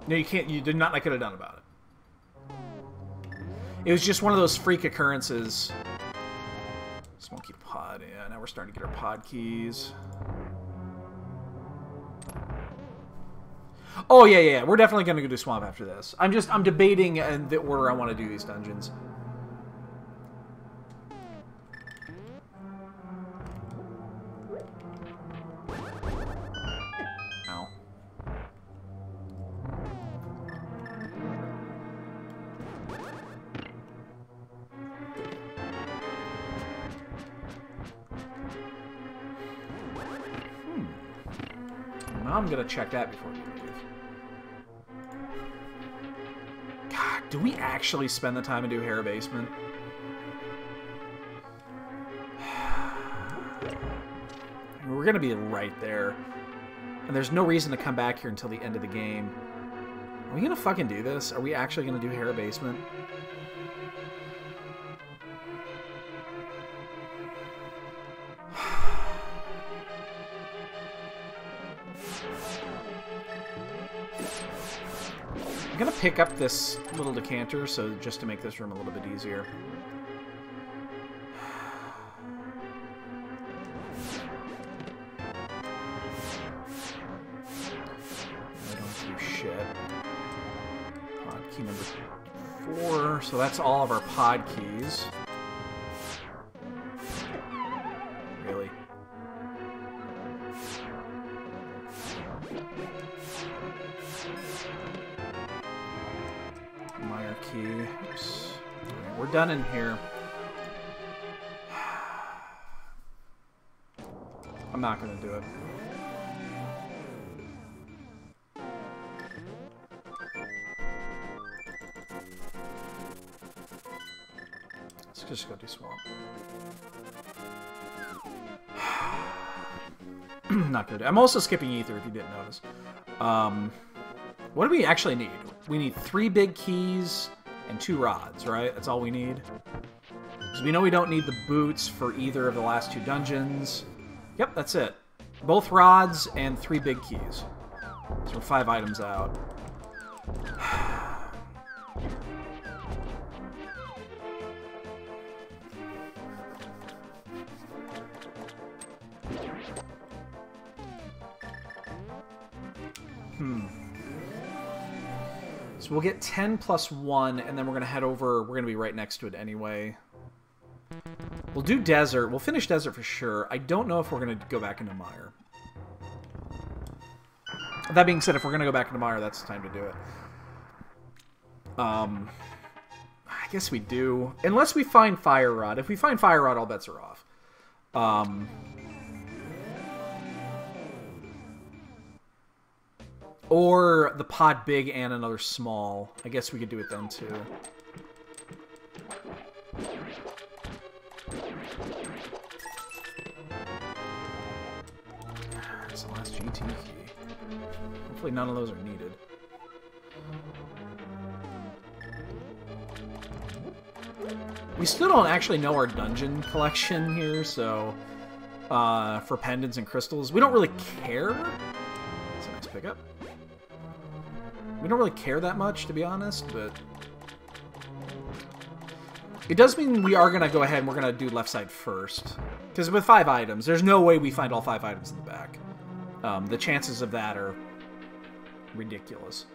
No, you can't. You did not. I could have done about it. It was just one of those freak occurrences. Smoky pod. Yeah, now we're starting to get our pod keys. Oh yeah, yeah. We're definitely gonna go do swamp after this. I'm debating the order I want to do these dungeons. I'm gonna check that before we leave. God, do we actually spend the time and do Hera Basement? We're gonna be right there. And there's no reason to come back here until the end of the game. Are we gonna fucking do this? Are we actually gonna do Hera Basement? I'm gonna pick up this little decanter, so just to make this room a little bit easier. I don't do shit. Pod key number 4, so that's all of our pod keys. Really? Key. Oops. Right, we're done in here. I'm not going to do it. Let's just go do swamp. Not good. I'm also skipping ether if you didn't notice. What do we actually need? We need 3 big keys and 2 rods, right? That's all we need. Because we know we don't need the boots for either of the last 2 dungeons. Yep, that's it. Both rods and 3 big keys. So we're 5 items out. So we'll get 10 plus 1, and then we're going to head over. We're going to be right next to it anyway. We'll do desert. We'll finish desert for sure. I don't know if we're going to go back into Mire. That being said, if we're going to go back into Mire, that's the time to do it. I guess we do. Unless we find Fire Rod. If we find Fire Rod, all bets are off. Or the pod big and another small. I guess we could do it then, too. That's the last GT key. Hopefully none of those are needed. We still don't actually know our dungeon collection here, so... for pendants and crystals, we don't really care. That's a nice pickup. We don't really care that much, to be honest, but... It does mean we are going to go ahead and we're going to do left side first. Because with 5 items, there's no way we find all 5 items in the back. The chances of that are ridiculous.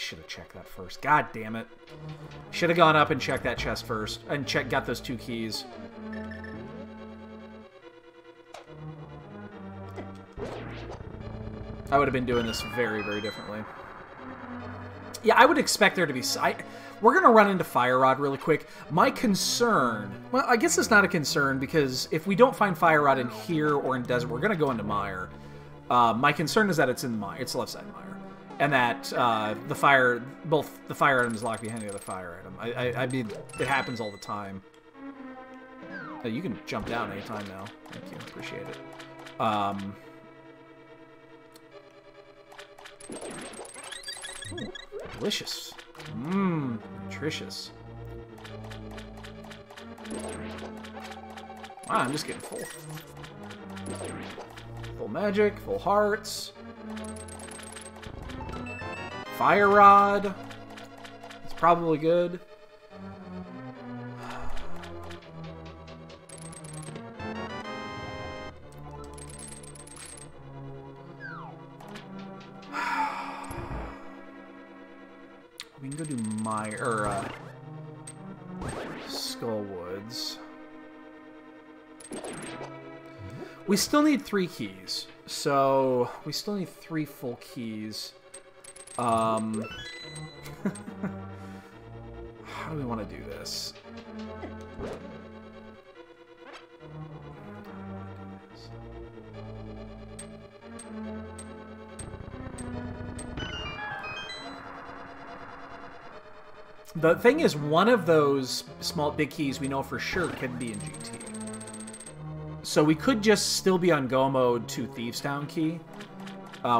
should have checked that first. God damn it. Should have gone up and checked that chest first. And got those 2 keys. I would have been doing this very, very differently. Yeah, I would expect there to be... we're going to run into Fire Rod really quick. My concern... Well, I guess it's not a concern, because if we don't find Fire Rod in here or in Desert, we're going to go into Mire. My concern is that it's in Mire. It's the left side of Mire. And that both the fire item is locked behind the other fire item. I mean, it happens all the time. Oh, you can jump down anytime now. Thank you. Appreciate it. Ooh, delicious. Mmm, nutritious. Wow, I'm just getting full. Full magic, full hearts. Fire Rod. It's probably good. We can go do Skullwoods. We still need 3 keys. So, we still need 3 full keys. How do we want to do this? The thing is, one of those big keys we know for sure could be in GT. So we could just still be on go mode to Thieves Town key.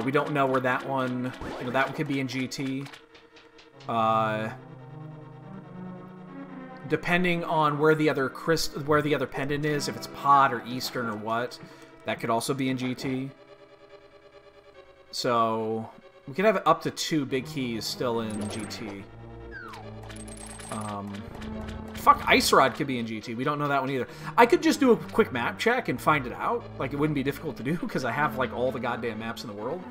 We don't know where that one... You know, that one could be in GT. Depending on where the other pendant is, if it's Pod or Eastern or what, that could also be in GT. So we could have up to 2 big keys still in GT. Fuck, Ice Rod could be in GT. We don't know that one either. I could just do a quick map check and find it out. Like, it wouldn't be difficult to do because I have, like, all the goddamn maps in the world.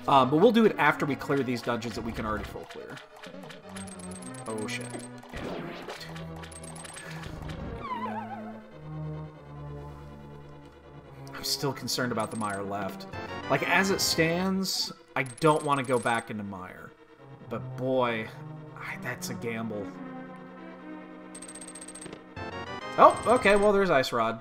But we'll do it after we clear these dungeons that we can already full clear. Oh, shit. Yeah. I'm still concerned about the Mire left. Like, as it stands, I don't want to go back into Mire. But, boy, that's a gamble. Oh, okay, well, there's Ice Rod.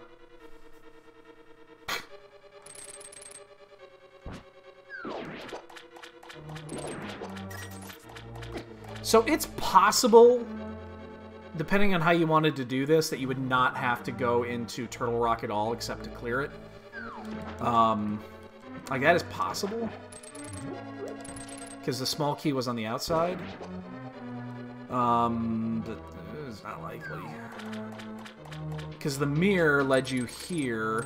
So it's possible, depending on how you wanted to do this, that you would not have to go into Turtle Rock at all except to clear it. Like, that is possible. Because the small key was on the outside. But it's not likely. Because the mirror led you here.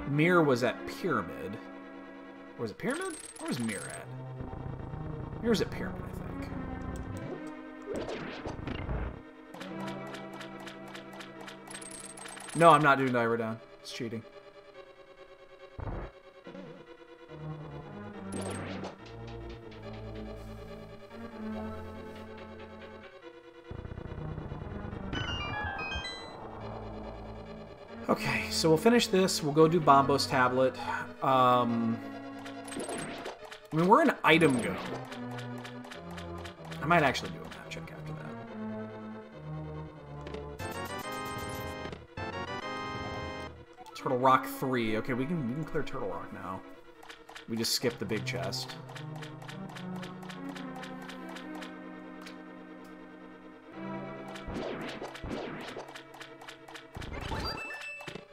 Mirror was at Pyramid. Or was it Pyramid? Where was Mirror at? Mirror's at Pyramid, I think. No, I'm not doing Diver Down. It's cheating. Okay, so we'll finish this. We'll go do Bombo's Tablet. I mean, we're in item go. I might actually do a map check after that. Turtle Rock 3. Okay, we can clear Turtle Rock now. We just skipped the big chest.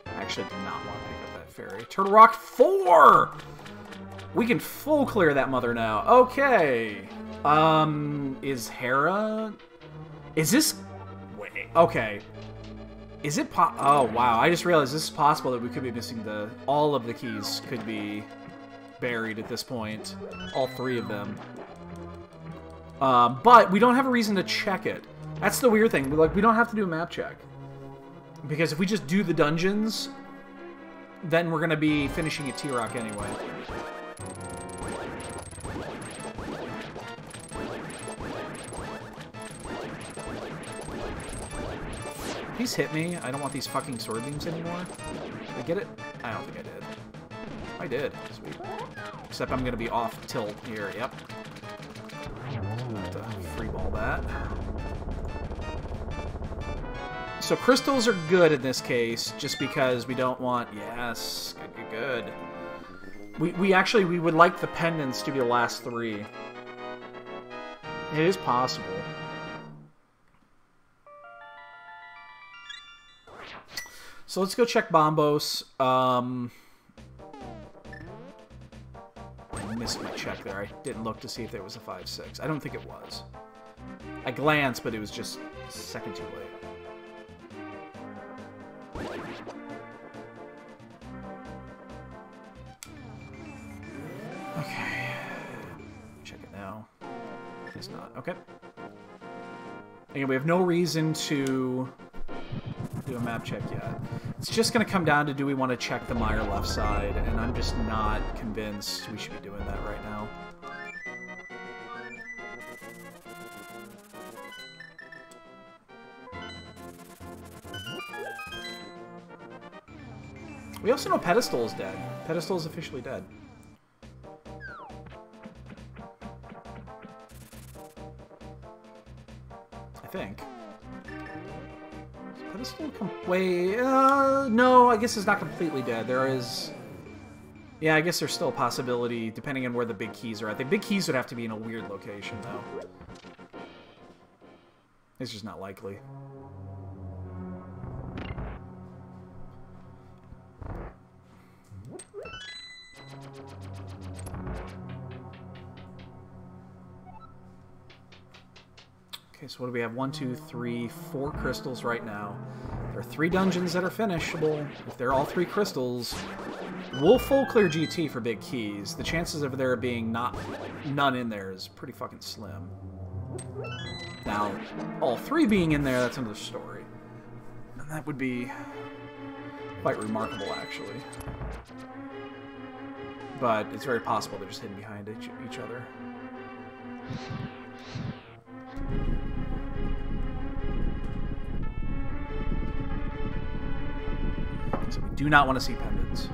Actually, did not want to pick up that fairy. Turtle Rock 4! We can full clear that mother now. Okay. Is Hera... Is this... Wait, okay. Is it oh, wow. I just realized this is possible that we could be missing the... All of the keys could be buried at this point. All 3 of them. But we don't have a reason to check it. That's the weird thing. Like, we don't have to do a map check. Because if we just do the dungeons, then we're going to be finishing at T-Rock anyway. Please hit me. I don't want these fucking sword beams anymore. Did I get it? I don't think I did. I did. Sweet. Except I'm going to be off tilt here. Yep. So I have to free ball that. So crystals are good in this case, just because we don't want... Yes. Good, good. We would like the pendants to be the last 3. It is possible. So let's go check Bombos. I missed my check there. I didn't look to see if there was a 5-6. I don't think it was. I glanced, but it was just a second too late. Okay. Check it now. It's not. Okay. Again, we have no reason to do a map check yet. It's just going to come down to, do we want to check the Meyer left side, and I'm just not convinced we should be doing that right now. We also know Pedestal is dead. Pedestal is officially dead. I think. Pedestal wait, no, I guess it's not completely dead. There is... Yeah, I guess there's still a possibility, depending on where the big keys are at. The big keys would have to be in a weird location, though. It's just not likely. Okay, so what do we have? 1, 2, 3, 4 crystals right now. There are 3 dungeons that are finishable. If they're all 3 crystals, we'll full clear GT for big keys. The chances of there being none in there is pretty fucking slim. Now, all 3 being in there, that's another story. And that would be quite remarkable, actually. But it's very possible they're just hidden behind each other. So we do not want to see pendants.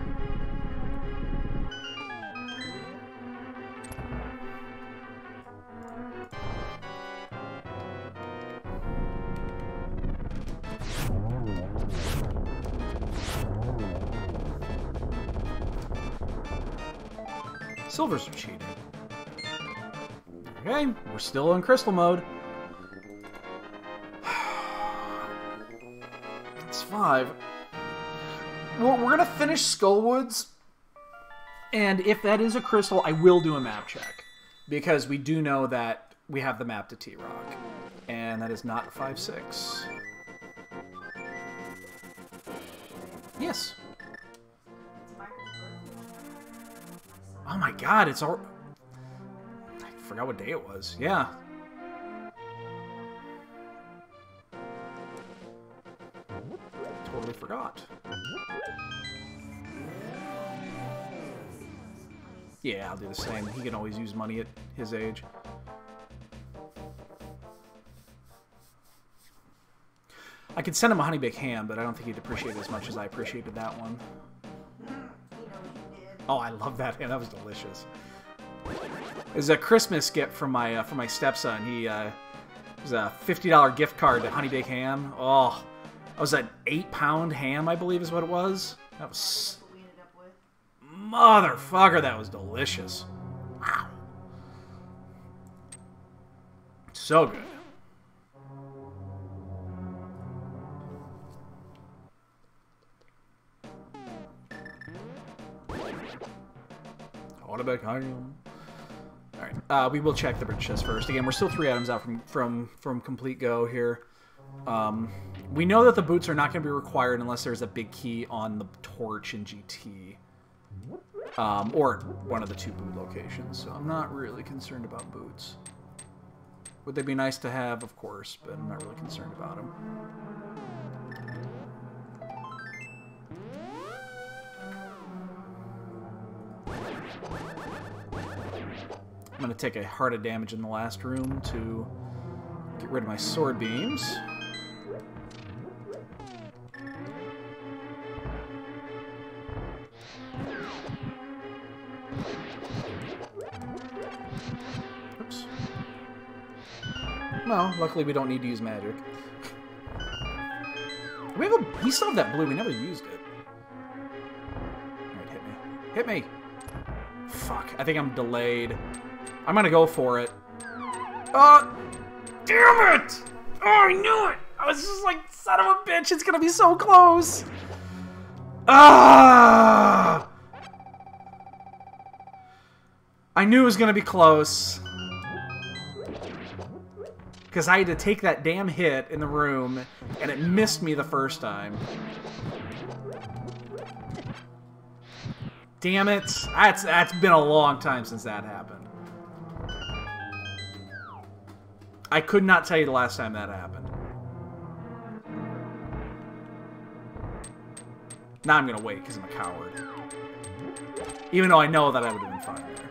Silvers are cheating. Okay, we're still in crystal mode. It's 5. We're gonna finish Skullwoods, and if that is a crystal, I will do a map check, because we do know that we have the map to T-Rock, and that is not 5-6. Yes. Oh my god, it's all... I forgot what day it was. Yeah. Totally forgot. Yeah, I'll do the same. He can always use money at his age. I could send him a honey baked ham, but I don't think he'd appreciate it as much as I appreciated that one. Oh, I love that ham. That was delicious. It was a Christmas gift from my stepson. He it was a $50 gift card to honey baked ham. Oh, that was an 8-pound ham, I believe, is what it was. That was... Motherfucker, that was delicious. Wow. So good. Alright, we will check the bridge chest first. Again, we're still 3 items out from complete go here. We know that the boots are not going to be required unless there's a big key on the torch in GT. Or one of the 2 boot locations, so I'm not really concerned about boots. Would they be nice to have? Of course, but I'm not really concerned about them. I'm going to take a heart of damage in the last room to get rid of my sword beams. Well, luckily we don't need to use magic. We still have that blue. We never used it. Alright, hit me. Hit me! Fuck. I think I'm delayed. I'm gonna go for it. Oh! Damn it! Oh, I knew it! I was just like, son of a bitch, it's gonna be so close! Ah! I knew it was gonna be close. Because I had to take that damn hit in the room, and it missed me the first time. Damn it. That's been a long time since that happened. I could not tell you the last time that happened. Now I'm going to wait, because I'm a coward. Even though I know that I would have been fine there.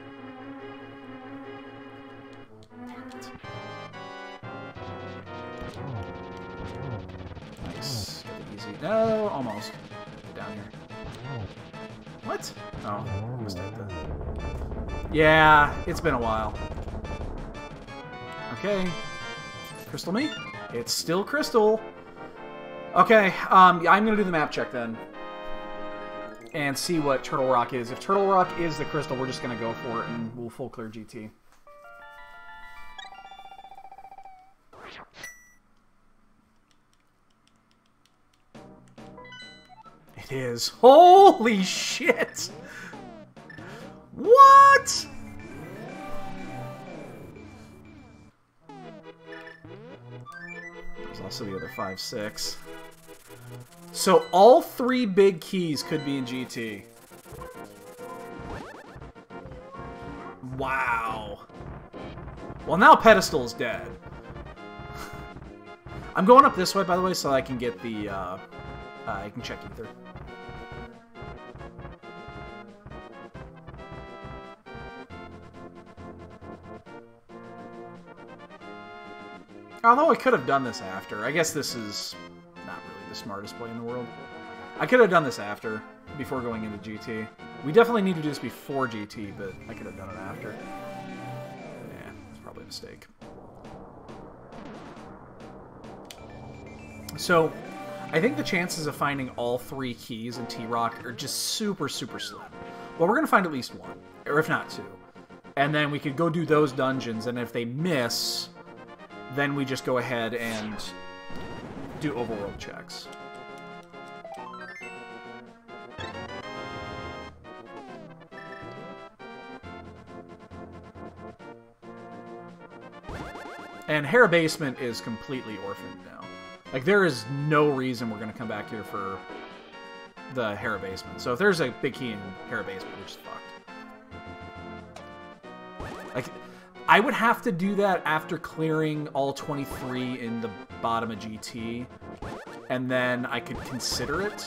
Nice. Get it easy. No, almost. Get down here. What? Oh, mistake that. Yeah, it's been a while. Okay. Crystal me? It's still crystal. Okay, I'm gonna do the map check then. And see what Turtle Rock is. If Turtle Rock is the crystal, we're just gonna go for it and we'll full clear GT. It is. Holy shit! What? There's also the other 5, 6. So all 3 big keys could be in GT. Wow. Well, now Pedestal is dead. I'm going up this way, by the way, so I can get the, I can check Ether. Although I could have done this after. I guess this is not really the smartest play in the world. I could have done this after, before going into GT. We definitely need to do this before GT, but I could have done it after. Yeah, it's probably a mistake. So, I think the chances of finding all 3 keys in T-Rock are just super, super slim. Well, we're going to find at least 1, or if not 2. And then we could go do those dungeons, and if they miss, then we just go ahead and do overworld checks. And Hera Basement is completely orphaned now. Like, there is no reason we're going to come back here for the Hera Basement. So if there's a big key in Hera Basement, we're just fucked. Like, I would have to do that after clearing all 23 in the bottom of GT, and then I could consider it.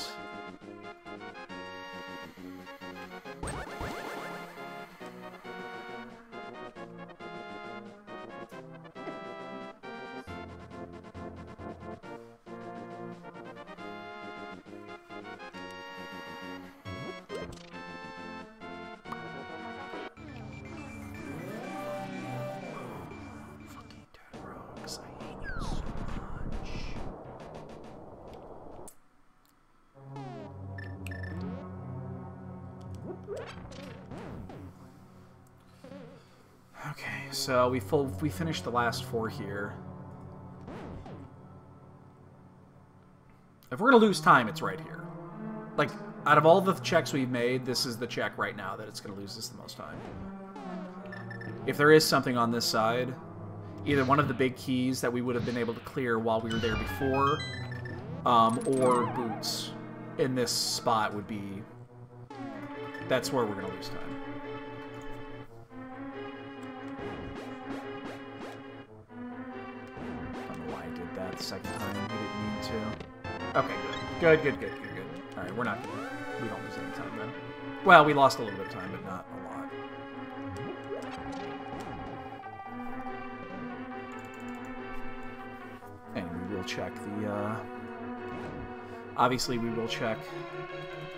Okay, so we finished the last 4 here. If we're gonna lose time, it's right here. Like, out of all the checks we've made, this is the check right now that it's gonna lose us the most time. If there is something on this side, either one of the big keys that we would have been able to clear while we were there before, or boots in this spot would be... That's where we're gonna lose time. The second time we didn't need to. Okay, good. Good. Alright, we don't lose any time then. Well, we lost a little bit of time, but not a lot. And we will check the, obviously we will check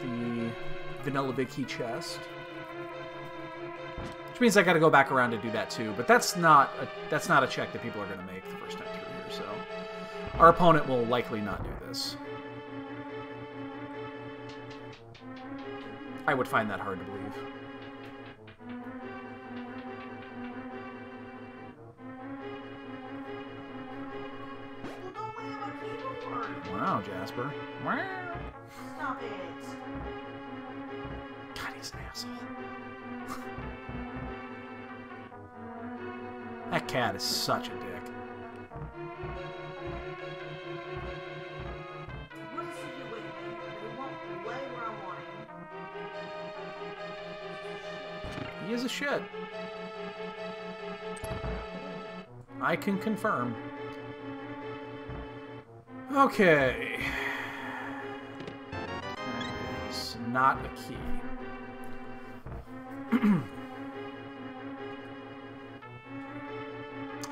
the vanilla big key chest. Which means I got to go back around to do that too. But that's not a check that people are going to make the first time through here. So our opponent will likely not do this. I would find that hard to believe. Wow, Jasper. Stop it. God, he's an asshole. That cat is such a dick. What is it here waiting for? But it won't lay where I want it. He is a shit. I can confirm. Okay. It's not a key.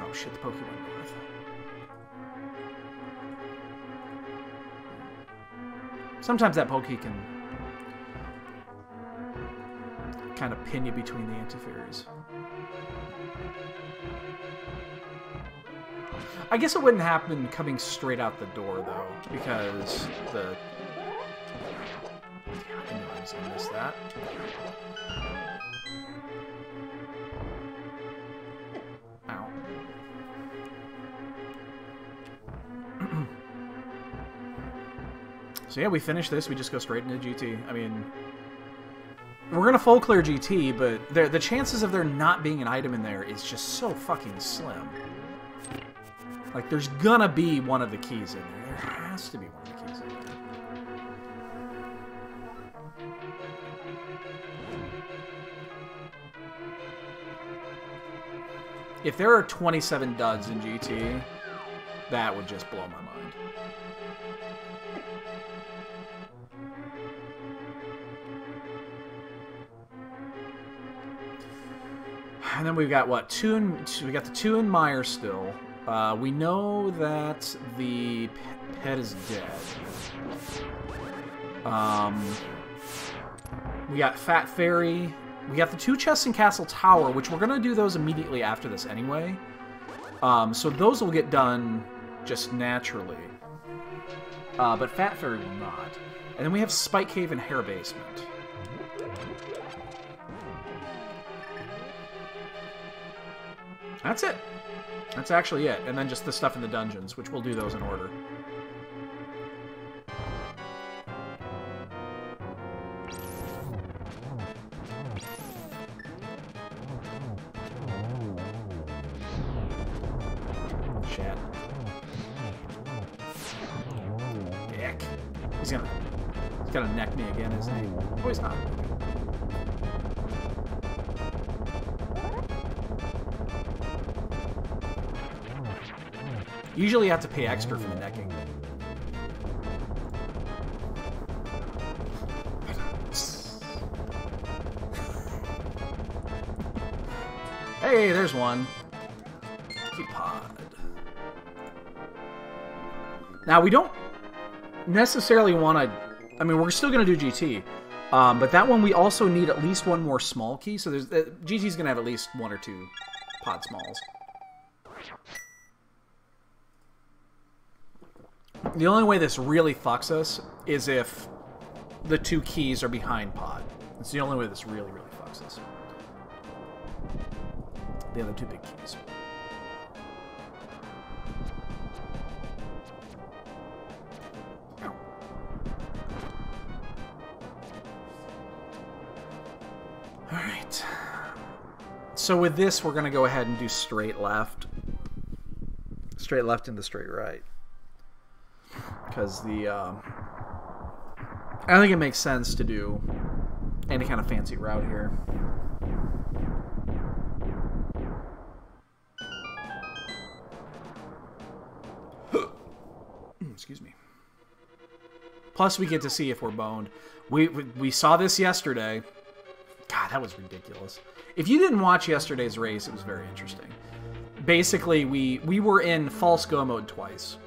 Oh shit, the Pokemon north. Sometimes that Poke can kind of pin you between the anti-fairies. I guess it wouldn't happen coming straight out the door, though, because the... I knew I was going to miss that. Ow. So yeah, we finish this, we just go straight into GT. I mean... We're going to full clear GT, but the chances of there not being an item in there is just so fucking slim. Like, there's gonna be one of the keys in there. There has to be one of the keys in there. If there are 27 duds in GT, that would just blow my mind. And then we've got what? We got the 2 in Meyer still. We know that the pet is dead. We got Fat Fairy. We got the 2 chests in Castle Tower, which we're going to do those immediately after this anyway. So those will get done just naturally. But Fat Fairy will not. And then we have Spike Cave and Hair Basement. That's it. That's actually it. And then just the stuff in the dungeons, which we'll do those in order. Shit. Dick. He's gonna neck me again, isn't he? Oh, he's not. Usually you have to pay extra for the necking. Hey, there's one. Keep pod. Now, we don't necessarily want to... I mean, we're still going to do GT. But that one, we also need at least one more small key. So there's GT's going to have at least 1 or 2 pod smalls. The only way this really fucks us is if the 2 keys are behind pod. It's the only way this really, really fucks us. The other 2 big keys. Alright. So with this, we're going to go ahead and do straight left. Straight left into straight right. Because the, I think it makes sense to do any kind of fancy route here. Excuse me. Plus, we get to see if we're boned. We saw this yesterday. God, that was ridiculous. If you didn't watch yesterday's race, it was very interesting. Basically, we were in false go mode twice.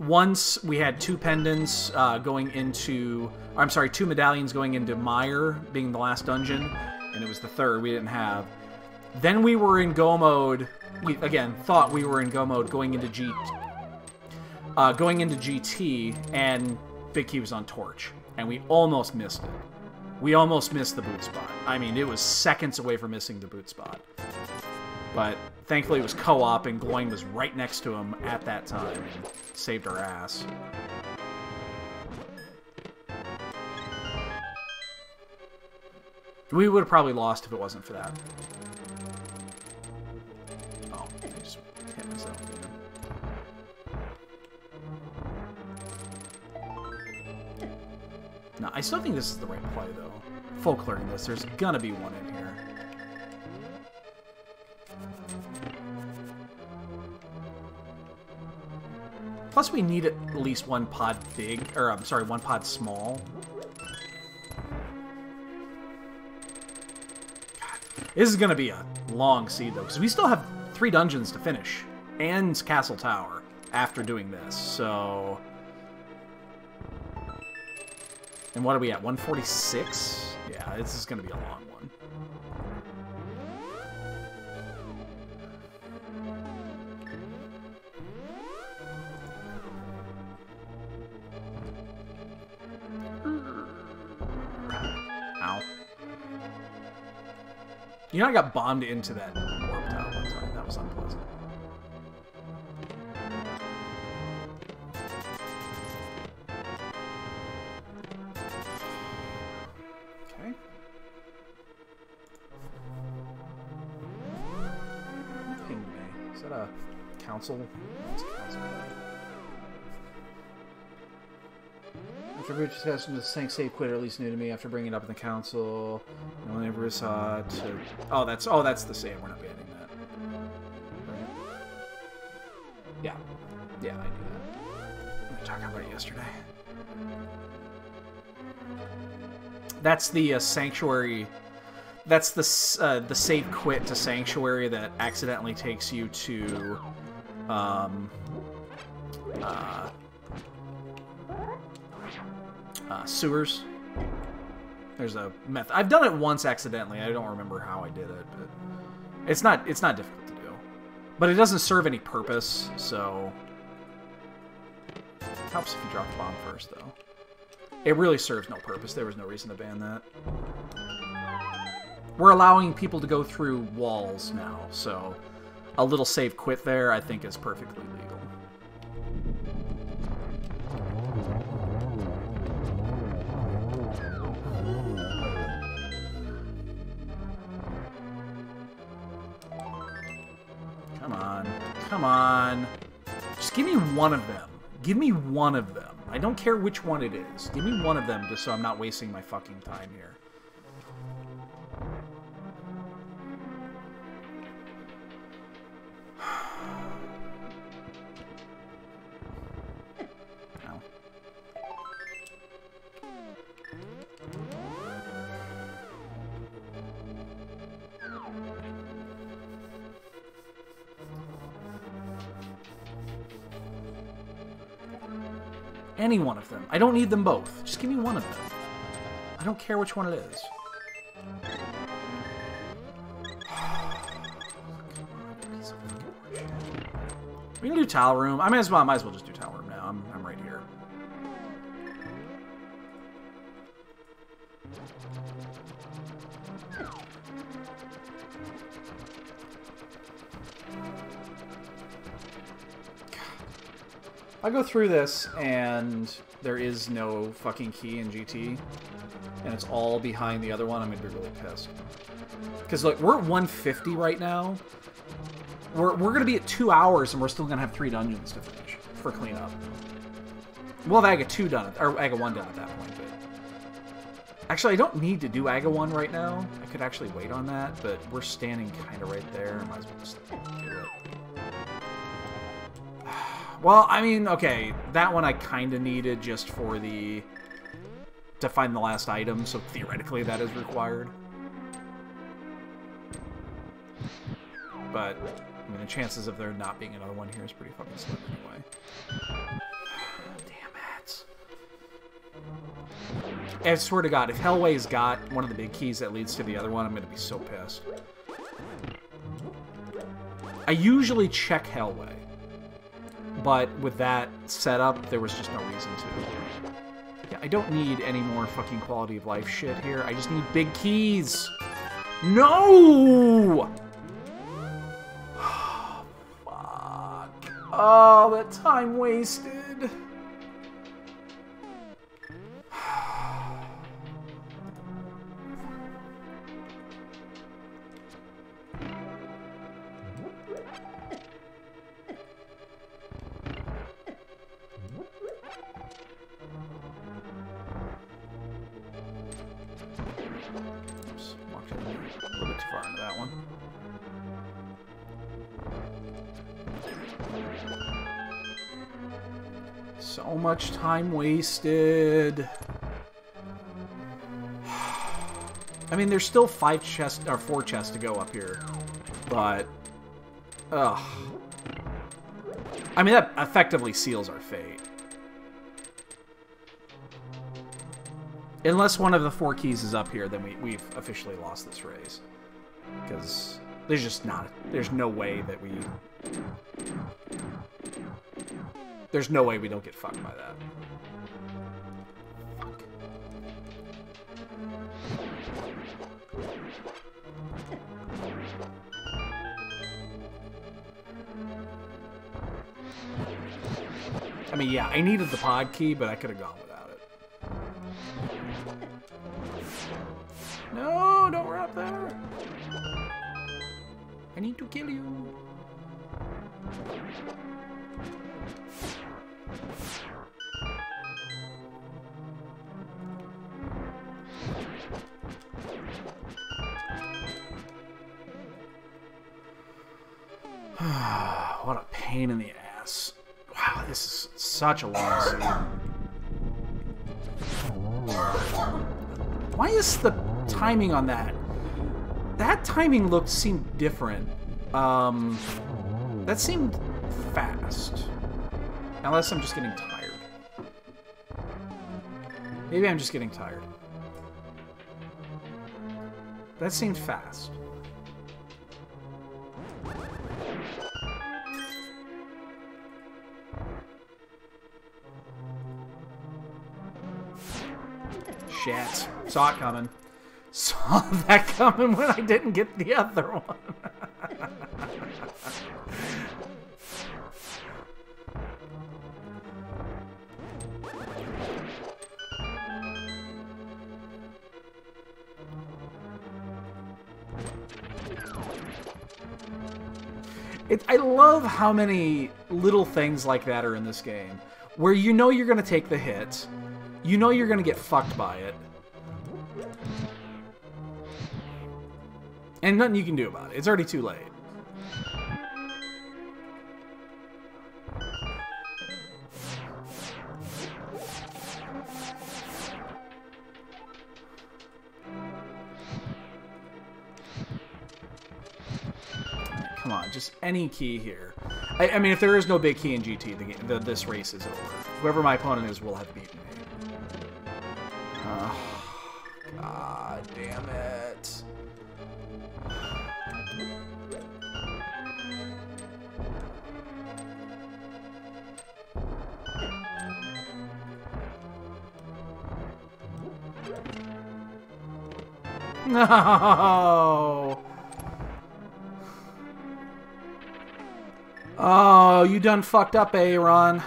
Once we had 2 pendants going into... I'm sorry, 2 medallions going into Meyer, being the last dungeon, and it was the 3rd we didn't have. Then we were in go mode. We, again, thought we were in go mode going into GT, and Big Key was on Torch. And we almost missed it. We almost missed the boot spot. I mean, it was seconds away from missing the boot spot. But thankfully it was co-op, and Gloin was right next to him at that time and saved our ass. We would have probably lost if it wasn't for that. Oh, I just hit myself. No, I still think this is the right play, though. Full clearing this. There's gonna be one in here. Plus, we need at least one pod big, or I'm sorry, one pod small. God, this is gonna be a long seed, though, because we still have 3 dungeons to finish and Castle Tower after doing this. So. And what are we at? 146? Yeah, this is going to be a long one. Ow. You know, I got bombed into that warp tower one time. That was unpleasant. Council? What's a council? After brief discussion, the Sank save quit, or at least new to me. After bringing it up in the council, no one ever saw it. Oh, that's the save. We're not banning that. Right. Yeah, yeah, I knew that. We were talking about it yesterday. That's the Sanctuary. That's the save quit to Sanctuary that accidentally takes you to sewers. There's a method. I've done it once accidentally. I don't remember how I did it, but it's not difficult to do. But it doesn't serve any purpose, so it helps if you drop the bomb first, though. It really serves no purpose. There was no reason to ban that. We're allowing people to go through walls now, so a little save quit there, I think, is perfectly legal. Come on. Come on. Just give me one of them. Give me one of them. I don't care which one it is. Give me one of them just so I'm not wasting my fucking time here. Any one of them. I don't need them both. Just give me one of them. I don't care which one it is. We can do towel room. I might as well just do towel room now. I'm right here. I go through this, and there is no fucking key in GT, and it's all behind the other one. I'm going to be really pissed. Because, look, we're at 150 right now. We're going to be at 2 hours, and we're still going to have 3 dungeons to finish for cleanup. We'll have Aga 2 done, or Aga 1 done at that point. But actually, I don't need to do Aga 1 right now. I could actually wait on that, but we're standing kind of right there. Might as well just do it. Well, I mean, okay, that one I kind of needed just for to find the last item, so theoretically that is required. But, I mean, the chances of there not being another one here is pretty fucking slim anyway. Damn it. I swear to God, if Hellway's got one of the big keys that leads to the other one, I'm going to be so pissed. I usually check Hellway, but with that setup, there was just no reason to. Yeah, I don't need any more fucking quality of life shit here. I just need big keys. No! Fuck. Oh, that time wasted. Oops, walked a little bit too far into that one. So much time wasted. I mean, there's still 5 chests or 4 chests to go up here, but ugh. I mean, that effectively seals our fate. Unless one of the 4 keys is up here, then we've officially lost this race. Because there's just not... There's no way that we... There's no way we don't get fucked by that. Fuck. I mean, yeah, I needed the pod key, but I could have gone without it. No, don't run up there. I need to kill you. What a pain in the ass. Wow, this is such a long scene. Why is the timing on that? That timing seemed different. That seemed fast. Unless I'm just getting tired. Maybe I'm just getting tired. That seemed fast. Shit. Saw it coming. Saw that coming when I didn't get the other one. I love how many little things like that are in this game. Where you know you're going to take the hit. You know you're going to get fucked by it. And nothing you can do about it. It's already too late. Come on, just any key here. I mean, if there is no big key in GT, this race is over. Whoever my opponent is will have beaten me. God damn it. No. Oh, you done fucked up, Aaron.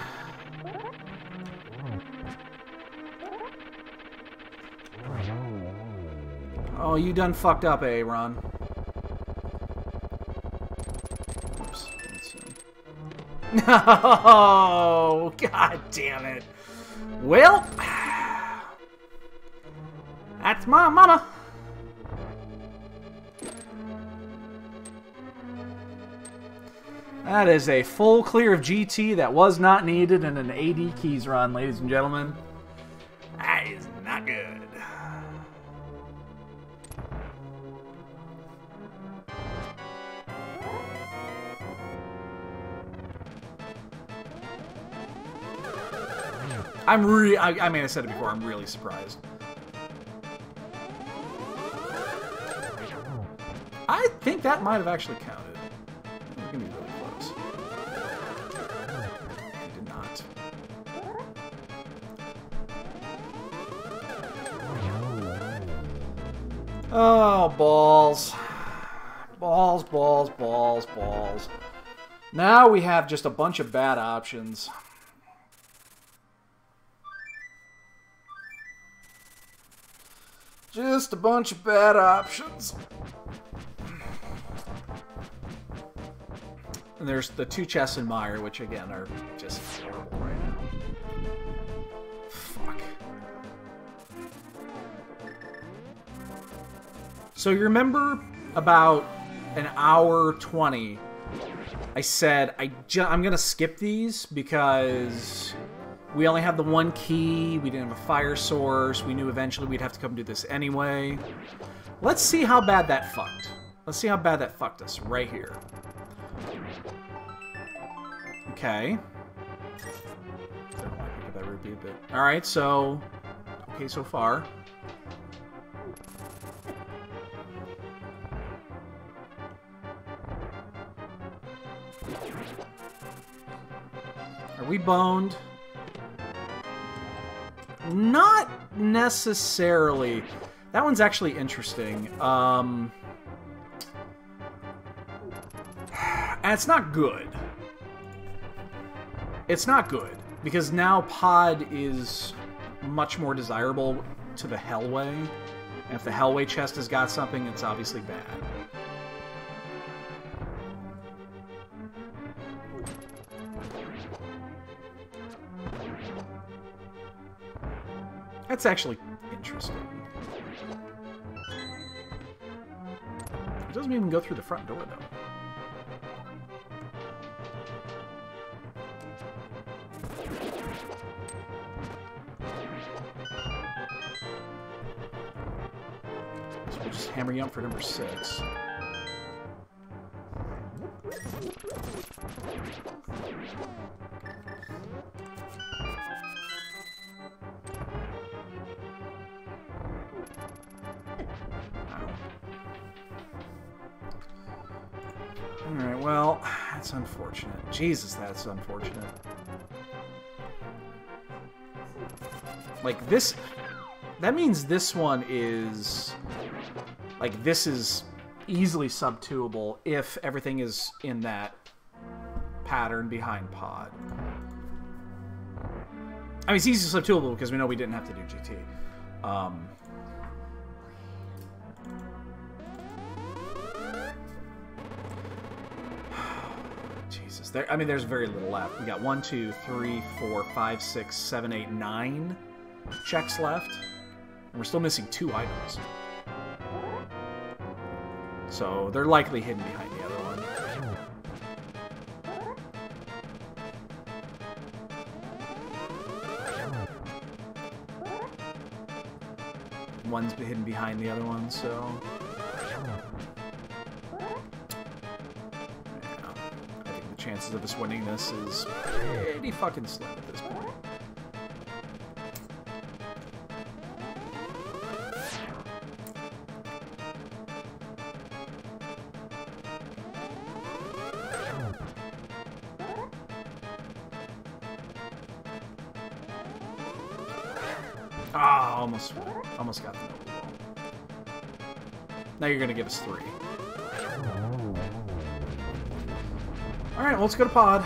Oh, you done fucked up, Aaron. Oops. No! God damn it. Well, that's my mama. That is a full clear of GT that was not needed in an AD keys run, ladies and gentlemen. That is not good. I mean, I said it before, I'm really surprised. I think that might have actually counted. We're gonna be really close. It did not. Oh, balls. Balls, balls, balls, balls. Now we have just a bunch of bad options. Just a bunch of bad options. And there's the 2 chests in Mire, which again are just horrible right now. Fuck. So you remember about an hour 20, I said I'm gonna skip these because we only had the 1 key, we didn't have a fire source, we knew eventually we'd have to come do this anyway. Let's see how bad that fucked. Let's see how bad that fucked us right here. Okay. Alright, so... Okay, so far. Are we boned? Not necessarily. That one's actually interesting. And it's not good. It's not good, because now Pod is much more desirable to the Hellway. And if the Hellway chest has got something, it's obviously bad. That's actually interesting. It doesn't even go through the front door, though. So we'll just hammer you up for number 6. Alright, well, that's unfortunate. Jesus, that's unfortunate. Like, this... That means this one is... Like, this is easily sub-2able if everything is in that pattern behind Pod. I mean, it's easily sub-2able because we know we didn't have to do GT. Jesus, I mean, there's very little left. We got 1, 2, 3, 4, 5, 6, 7, 8, 9 checks left, and we're still missing 2 items. So they're likely hidden behind the other one. One's hidden behind the other one, so... chances of us winning this is pretty fucking slim at this point. Ah, almost got the noble ball. Now you're gonna give us 3. Alright, well, let's go to Pod.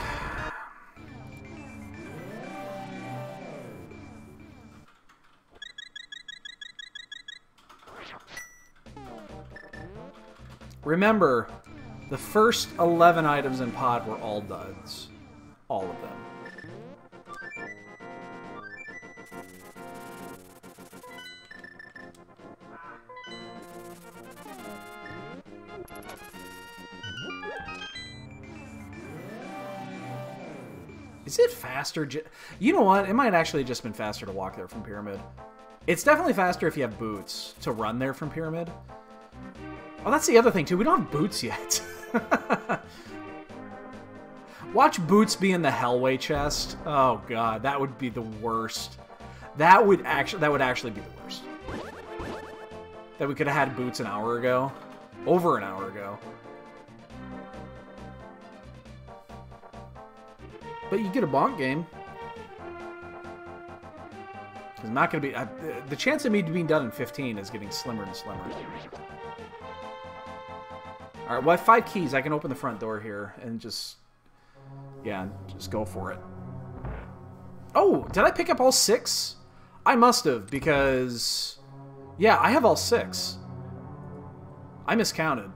Remember, the first 11 items in Pod were all duds. All of them. Is it faster? You know what? It might actually have just been faster to walk there from Pyramid. It's definitely faster if you have boots to run there from Pyramid. Oh, that's the other thing, too. We don't have boots yet. Watch boots be in the Hellway chest. Oh, God. That would be the worst. That would actually be the worst. That we could have had boots an hour ago. Over an hour ago. But you get a bonk game. It's not going to be... the chance of me being done in 15 is getting slimmer and slimmer. Alright, well, I have 5 keys. I can open the front door here and just... yeah, just go for it. Oh, did I pick up all 6? I must have, because... yeah, I have all 6. I miscounted.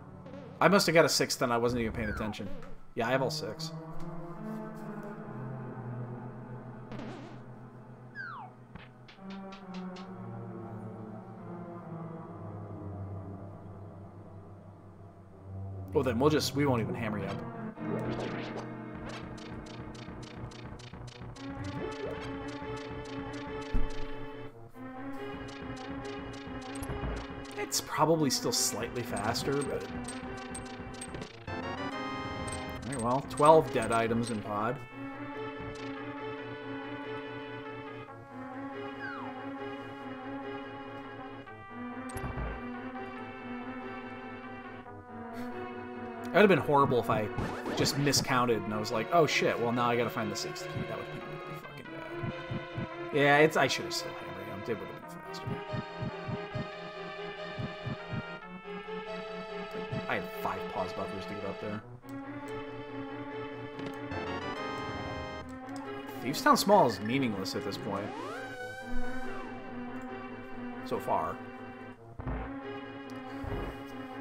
I must have got a 6th and I wasn't even paying attention. Yeah, I have all 6. Well, then we won't even hammer you up. It's probably still slightly faster, but... alright, well, 12 dead items in pod. It would have been horrible if I just miscounted and I was like, oh shit, well now I gotta find the 6th key. That would be fucking bad. Yeah, I should have still hammered him. It would have been faster. I had 5 pause buffers to get up there. Thieves Town Small is meaningless at this point. So far.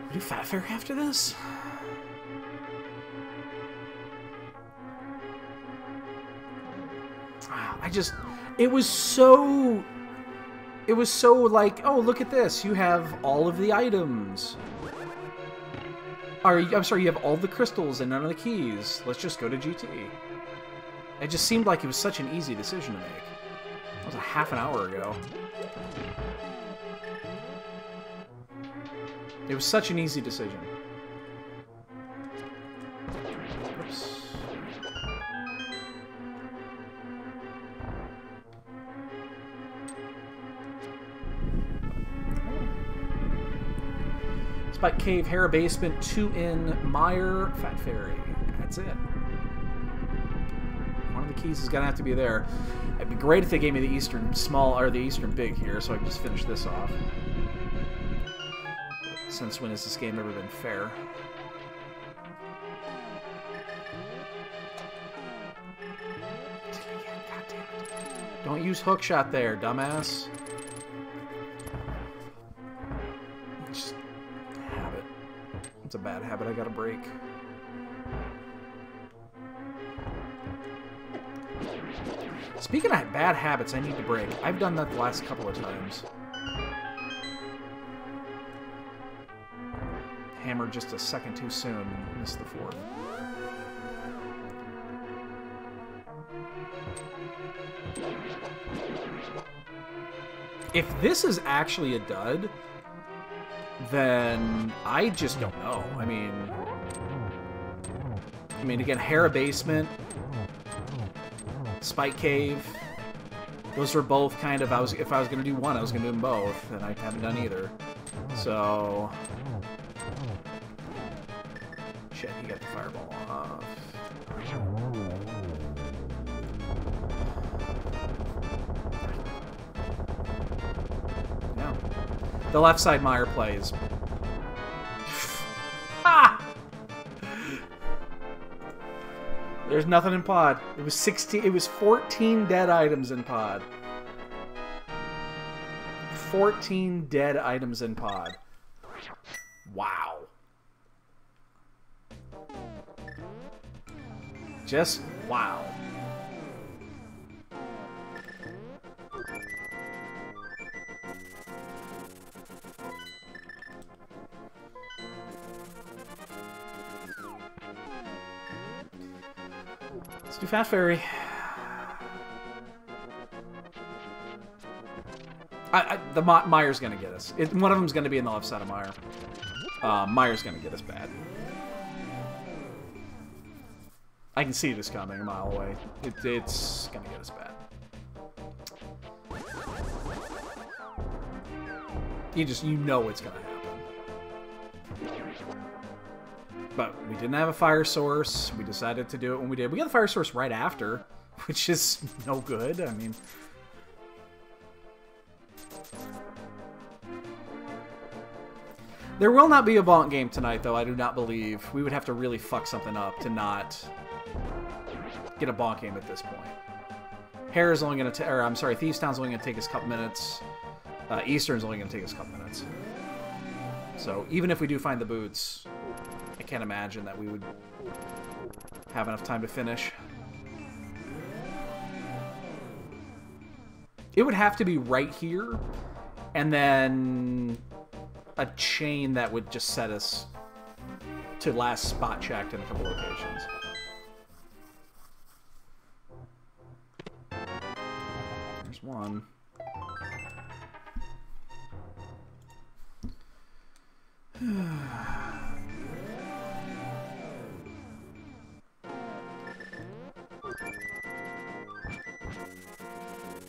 We do Fat Fair after this? It was so like, oh, look at this. You have all of the items. I'm sorry, you have all the crystals and none of the keys. Let's just go to GT. It just seemed like it was such an easy decision to make. That was a half an hour ago. It was such an easy decision. Oops. Spike Cave, Hera Basement, 2 in, Meyer, Fat Fairy. That's it. One of the keys is gonna have to be there. It'd be great if they gave me the Eastern Small or the Eastern Big here, so I can just finish this off. Since when has this game ever been fair? God damn it. Don't use hookshot there, dumbass. Just habit. It's a bad habit I gotta break. Speaking of bad habits I need to break, I've done that the last couple of times. Hammered just a second too soon and missed the 4th. If this is actually a dud, then I just don't know. I mean, again, Hera Basement, Spike Cave, those are both kind of, if I was going to do one, I was going to do them both, and I haven't done either. So... shit, he got the fireball off. Yeah. The left side Meyer plays. Ah! There's nothing in pod. It was 16. It was 14 dead items in pod. 14 dead items in pod. Wow. Just wow. Let's do Fat Fairy. The Meyer's gonna get us. One of them's gonna be in the left side of Meyer. Meyer's gonna get us bad. I can see this coming a mile away. It's gonna get us bad. You know it's gonna happen. But we didn't have a fire source. We decided to do it when we did. We got the fire source right after, which is no good. I mean... There will not be a bonk game tonight, though, I do not believe. We would have to really fuck something up to not get a bonk game at this point. Hare is only going to... Or, I'm sorry, Thieves Town's only going to take us a couple minutes. Eastern's only going to take us a couple minutes. So, even if we do find the boots, I can't imagine that we would have enough time to finish. It would have to be right here, and then a chain that would just set us to last spot checked in a couple locations. There's one.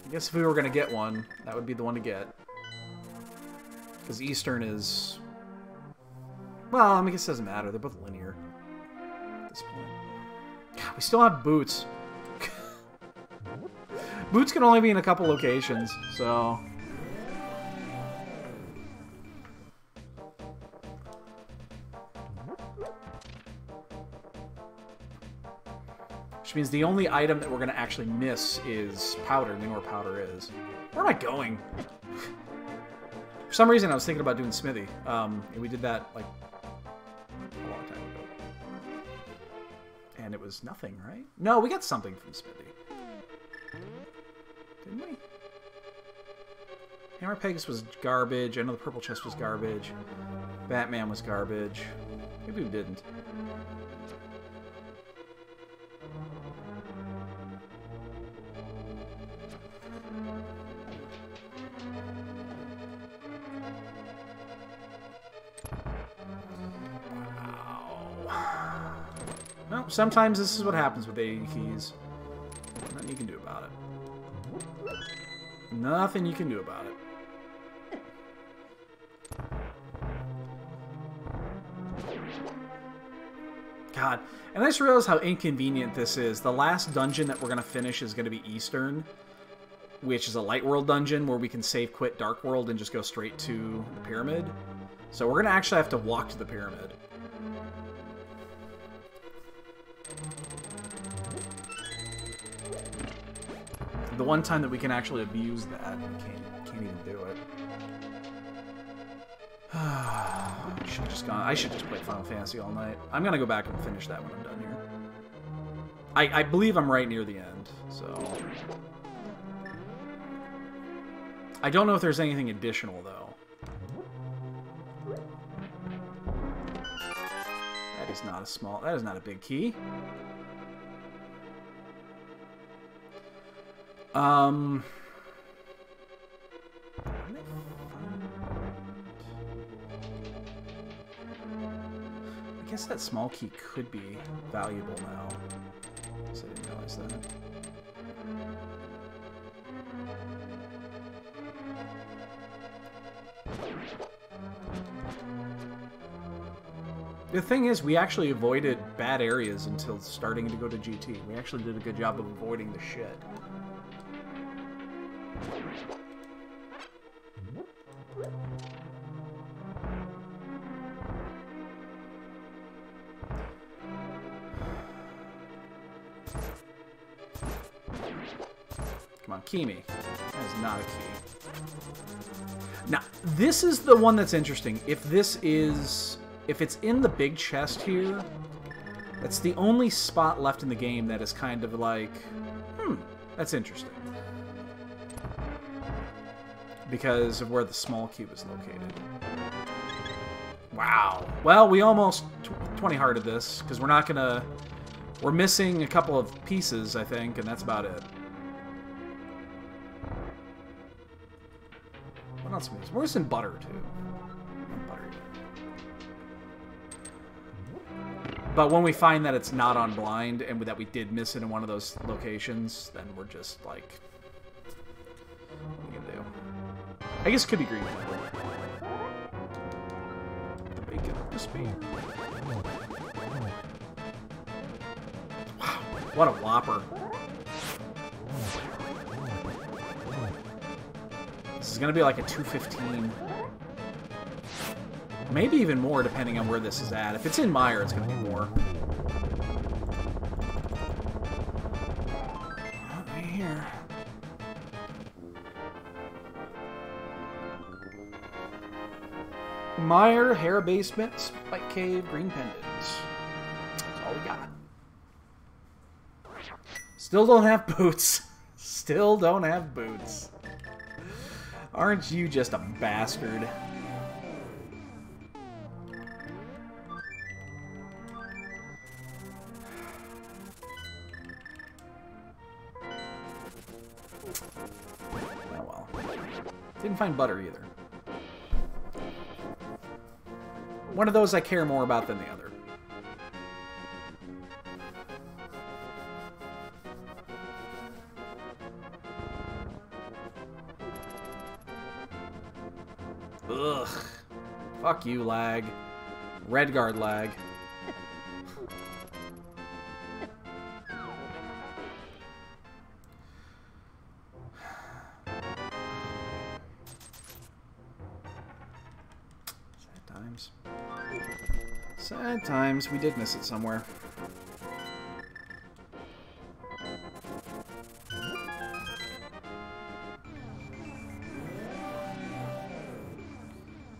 I guess if we were going to get one, that would be the one to get. Because Eastern is... Well, I guess it doesn't matter. They're both linear at this point. God, we still have boots. Boots can only be in a couple locations, so... Which means the only item that we're going to actually miss is powder. We know where powder is. Where am I going? For some reason, I was thinking about doing Smithy. And we did that, like, a long time ago. And it was nothing, right? No, we got something from Smithy. Didn't we? Hammer Pegasus was garbage. I know the purple chest was garbage. Batman was garbage. Maybe we didn't. Well, sometimes this is what happens with AE keys. Nothing you can do about it. Nothing you can do about it. God. And I just realized how inconvenient this is. The last dungeon that we're going to finish is going to be Eastern, which is a Light World dungeon where we can save quit Dark World and just go straight to the pyramid. So we're going to actually have to walk to the pyramid. The one time that we can actually abuse that, we can't even do it. I should have just gone. I should just play Final Fantasy all night. I'm gonna go back and finish that when I'm done here. I believe I'm right near the end, so I don't know if there's anything additional though. That is not a small. That is not a big key. I guess that small key could be valuable now. I guess I didn't realize that. The thing is, we actually avoided bad areas until starting to go to GT. We actually did a good job of avoiding the shit. Come on, key me. That is not a key. Now, this is the one that's interesting. If it's in the big chest here, that's the only spot left in the game that is kind of like, that's interesting. Because of where the small cube is located. Wow. Well, we almost 20-hearted this, because we're not gonna... We're missing a couple of pieces, I think, and that's about it. What else? We're missing butter, too. Butter. But when we find that it's not on blind, and that we did miss it in one of those locations, then we're just like... What are you gonna do? I guess it could be green. The big Get up to speed. Wow, what a whopper. This is gonna be like a 215. Maybe even more, depending on where this is at. If it's in Meyer, it's gonna be more. Right here. Meyer, Hair Basement, Spike Cave, Green Pendants. That's all we got. Still don't have boots. Still don't have boots. Aren't you just a bastard? Oh well. Didn't find butter either. One of those I care more about than the other. Ugh. Fuck you, lag. Redguard lag. Sad times. We did miss it somewhere.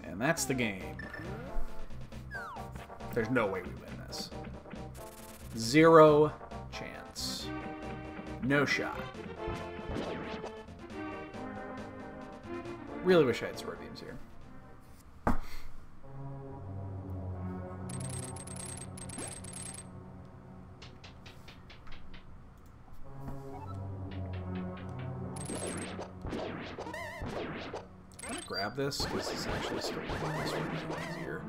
And that's the game. There's no way we win this. Zero chance. No shot. Really wish I had sword beams here. Grab this because it's actually still easier.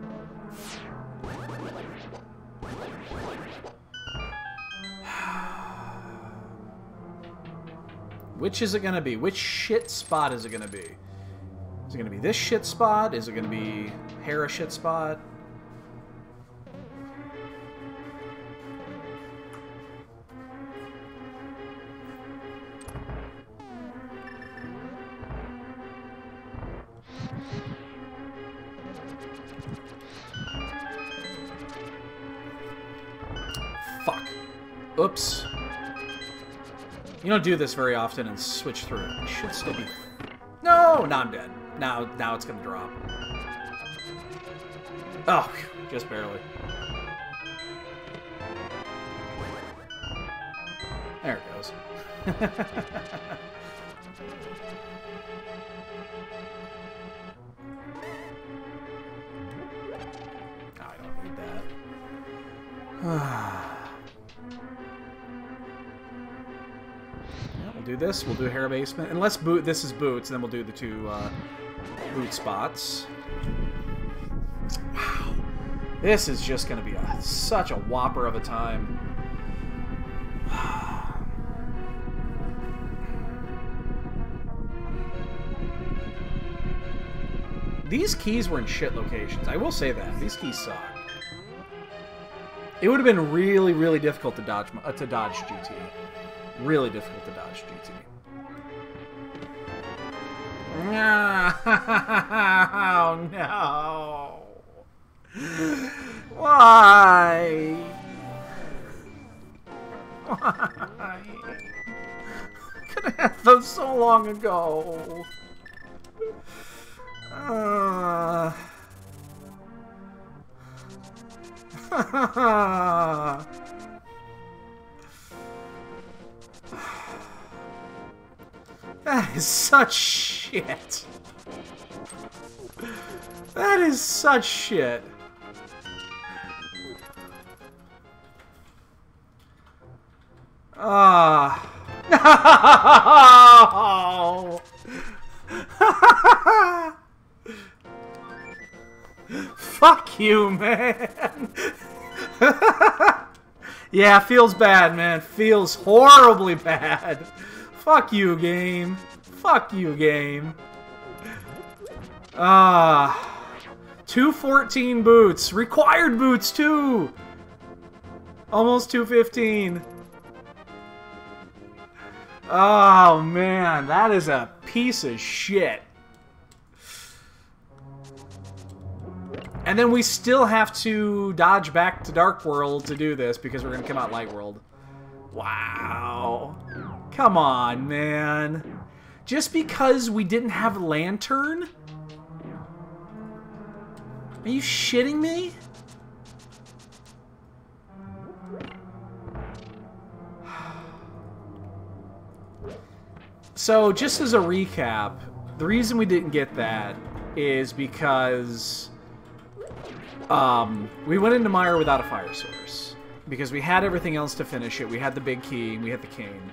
Which is it gonna be? Which shit spot is it gonna be? Is it gonna be this shit spot? Is it gonna be Hera shit spot? Fuck. Oops. You don't do this very often and switch through it. It should still be... No! Now I'm dead. Now it's gonna drop. Oh, just barely. There it goes. I don't need that. We'll do this. We'll do Hair Basement. And let's boot. This is boots, and then we'll do the two boot spots. Wow. This is just going to be such a whopper of a time. These keys were in shit locations. I will say that. These keys suck. It would have been really, really difficult to dodge GT. Really difficult to dodge GT. Oh, no. Why? Why? Could have had those so long ago. That is such shit. That is such shit. No. Fuck you, man. Yeah, feels bad, man. Feels horribly bad. Fuck you, game. Fuck you, game. 214 boots. Required boots, too. Almost 215. Oh, man. That is a piece of shit. And then we still have to dodge back to Dark World to do this because we're going to come out Light World. Wow. Come on, man. Just because we didn't have Lantern? Are you shitting me? So, just as a recap, the reason we didn't get that is because we went into Mire without a fire source. Because we had everything else to finish it. We had the big key, and we had the cane.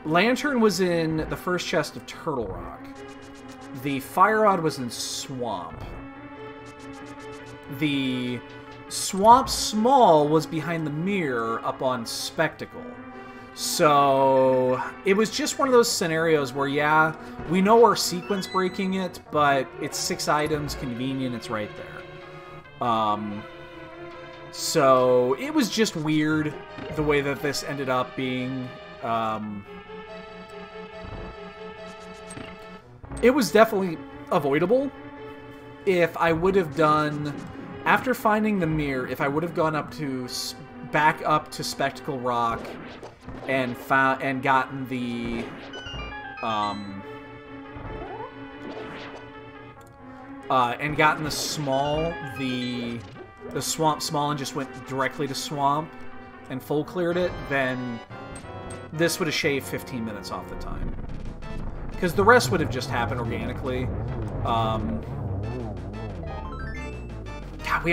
Lantern was in the first chest of Turtle Rock. The Fire Rod was in Swamp. The Swamp Small was behind the mirror up on Spectacle. So it was just one of those scenarios where, yeah, we know we're sequence breaking it, but it's 6 items, convenient, it's right there. So it was just weird the way that this ended up being. It was definitely avoidable. If I would have done, after finding the mirror, if I would have gone back up to Spectacle Rock and gotten the the Swamp Small and just went directly to Swamp and full cleared it, then this would have shaved 15 minutes off the time. Because the rest would have just happened organically. God, we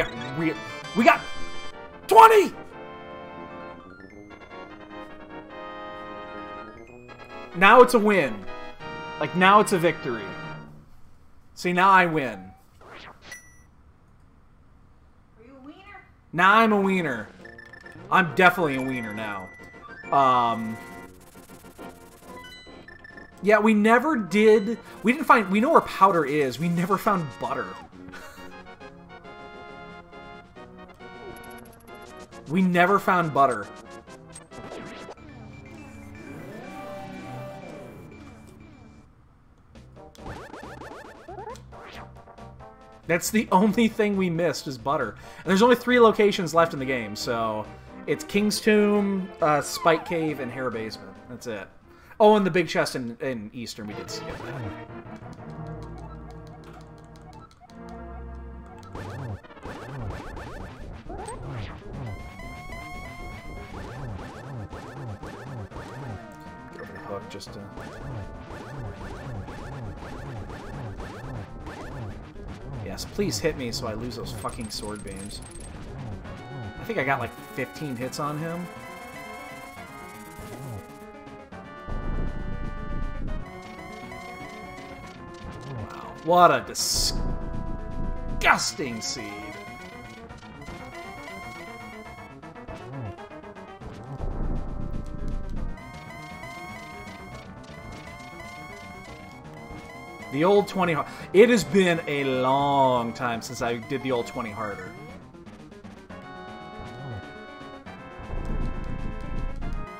got 20! Now it's a win. Like, now it's a victory. See, now I win. Are you a wiener? Now I'm a wiener. I'm definitely a wiener now. Yeah, we never did... We didn't find... We know where powder is. We never found butter. We never found butter. That's the only thing we missed is butter. And there's only 3 locations left in the game, so... It's King's Tomb, Spike Cave, and Hare Basement. That's it. Oh, and the big chest in Eastern, we did skip that. Get over the hook just to... Yes, please hit me so I lose those fucking sword beams. I think I got like 15 hits on him. Wow, what a disgusting seed. The old 20 hard. It has been a long time since I did the old 20 harder.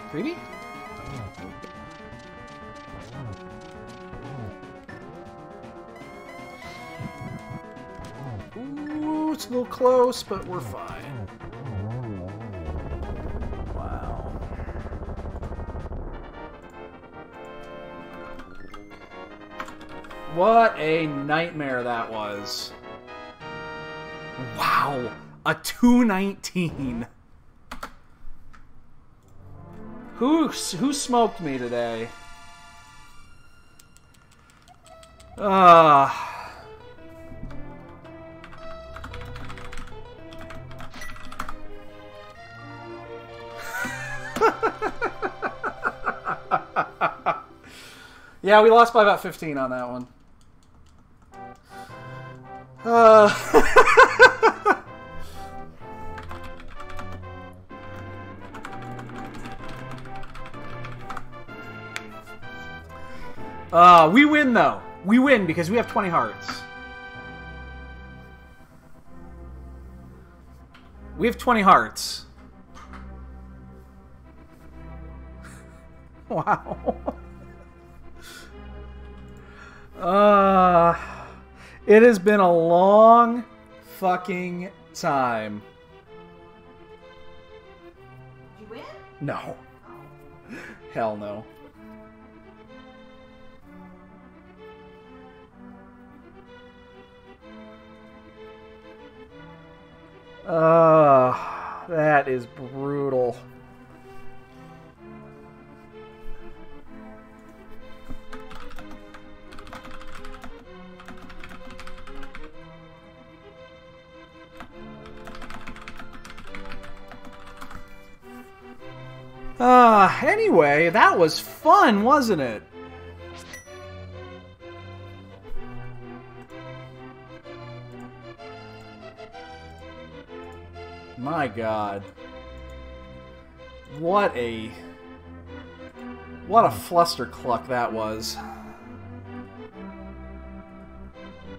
Creepy? Ooh, it's a little close, but we're fine. Wow. What a nightmare that was. Wow. A 219. Who smoked me today? Yeah, we lost by about 15 on that one. We win, though. We win because we have 20 hearts. We have 20 hearts. Wow. It has been a long fucking time. Did you win? No. Hell no. That is brutal. Anyway, that was fun, wasn't it? My God. What a flustercluck that was.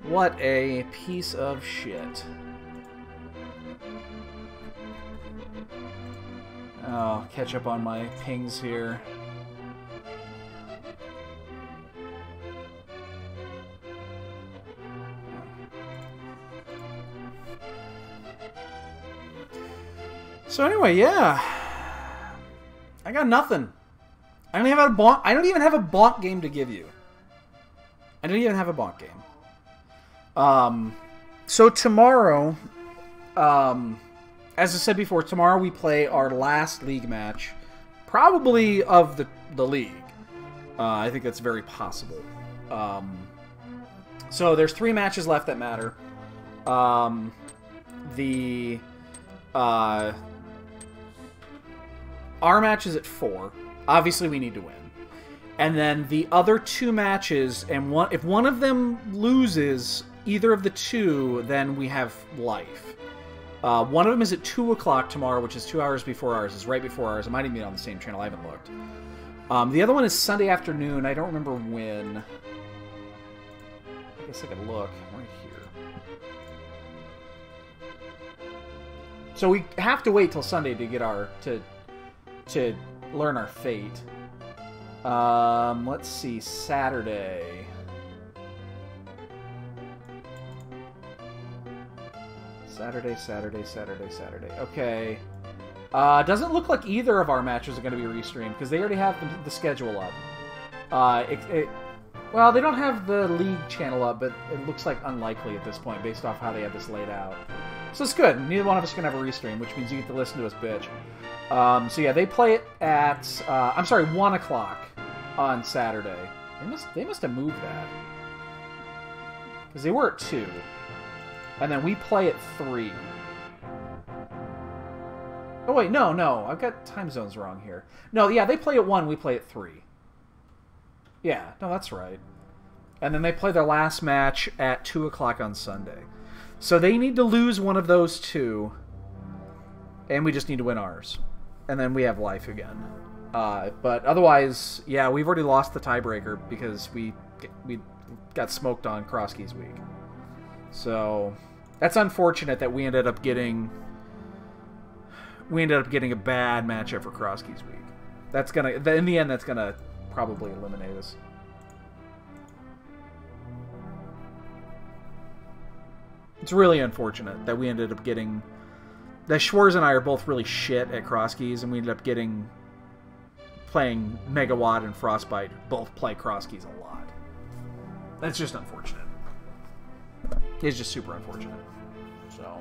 What a piece of shit. Oh, catch up on my pings here. So anyway, yeah. I got nothing. I don't even have a bonk. I don't even have a bonk game to give you. I don't even have a bonk game. So tomorrow, as I said before, tomorrow we play our last league match, probably of the league. I think that's very possible. So there's 3 matches left that matter. Our match is at 4. Obviously, we need to win. And then the other 2 matches, and if one of them loses either of the 2, then we have life. One of them is at 2 o'clock tomorrow, which is 2 hours before ours. It's right before ours. It might even be on the same channel. I haven't looked. The other one is Sunday afternoon. I don't remember when. I guess I could look right here. So we have to wait till Sunday to get our to learn our fate. Let's see, Saturday. Saturday. Okay. Doesn't look like either of our matches are going to be restreamed because they already have the schedule up. Well, they don't have the league channel up, but it looks like unlikely at this point based off how they have this laid out. So it's good. Neither one of us can have a restream, which means you get to listen to us bitch. So yeah, they play it at 1 o'clock on Saturday. They must have moved that because they were at 2, and then we play at 3. Oh wait, no, I've got time zones wrong here. No, yeah, they play at 1, we play at 3. Yeah, no, that's right. And then they play their last match at 2 o'clock on Sunday. So they need to lose one of those 2, and we just need to win ours. And then we have life again. But otherwise, yeah, we've already lost the tiebreaker because we got smoked on Crosskeys week. So that's unfortunate that we ended up getting a bad matchup for Crosskeys week. That's gonna, in the end, that's gonna probably eliminate us. It's really unfortunate that we ended up getting... That Schwarz and I are both really shit at Crosskeys, and we ended up playing Megawatt and Frostbite. Both play Crosskeys a lot. That's just unfortunate. It's just super unfortunate. So,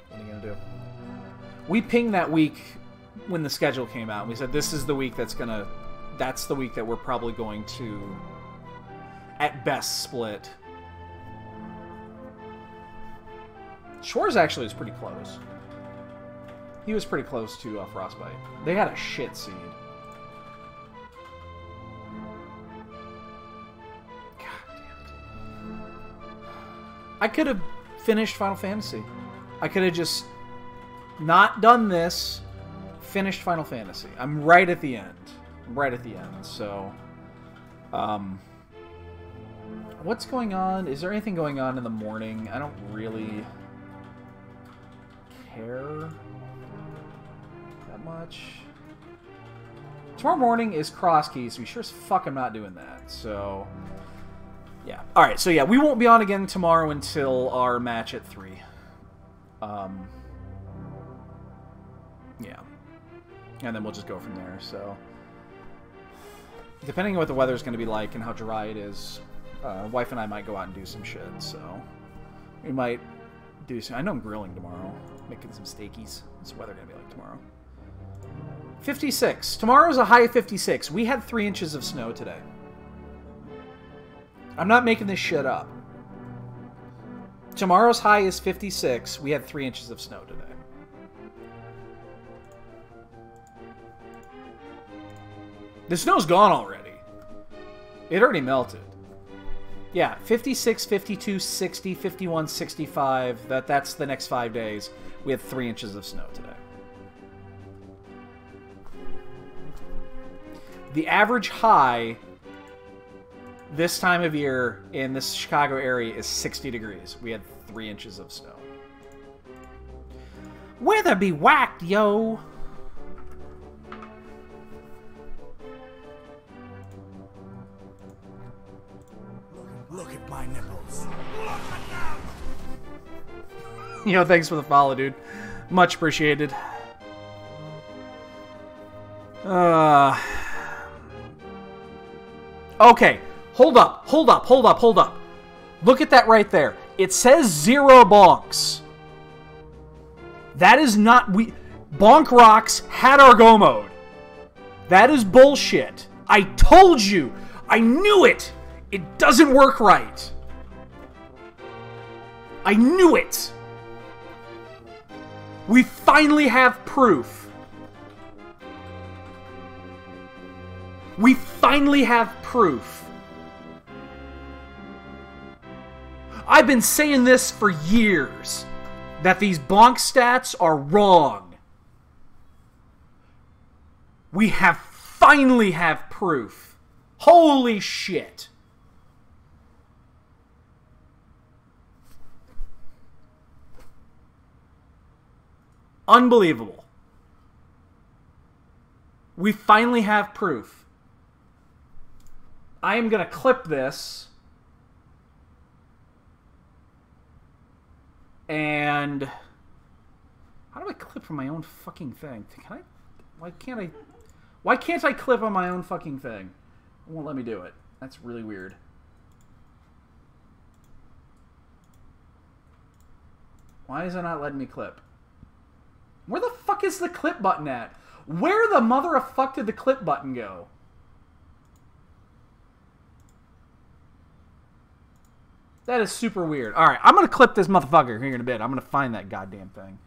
what are you gonna do? We pinged that week when the schedule came out, and we said this is the week that's the week that we're probably going to, at best, split. Schwarz actually was pretty close. He was pretty close to Frostbite. They had a shit seed. God damn it. I could have finished Final Fantasy. I could have just not done this, finished Final Fantasy. I'm right at the end. So, what's going on? Is there anything going on in the morning? I don't really care that much. Tomorrow morning is cross keys, so we sure as fuck am not doing that. So, yeah. Alright, so yeah, we won't be on again tomorrow until our match at 3. Yeah. And then we'll just go from there, so. Depending on what the weather's going to be like and how dry it is, wife and I might go out and do some shit, so. We might do some. I know I'm grilling tomorrow, making some steakies. What's the weather going to be like tomorrow? 56. Tomorrow's a high of 56. We had 3 inches of snow today. I'm not making this shit up. Tomorrow's high is 56. We had 3 inches of snow today. The snow's gone already. It already melted. Yeah, 56, 52, 60, 51, 65. That's the next 5 days. We had 3 inches of snow today. The average high this time of year in this Chicago area is 60 degrees. We had 3 inches of snow. Weather be whacked, yo! Look at my nipples. Yo, thanks for the follow, dude. Much appreciated. Okay, hold up. Look at that right there. It says 0 bonks. That is not... Bonk Rocks had our go mode. That is bullshit. I told you. I knew it. It doesn't work right. I knew it. We finally have proof. We finally have proof. I've been saying this for years, that these bonk stats are wrong. We have finally have proof. Holy shit. Unbelievable. We finally have proof. I am going to clip this. And how do I clip from my own fucking thing? Can I? Why can't I clip on my own fucking thing? It won't let me do it. That's really weird. Why is it not letting me clip? Where the fuck is the clip button at? Where the mother of fuck did the clip button go? That is super weird. Alright, I'm going to clip this motherfucker here in a bit. I'm going to find that goddamn thing.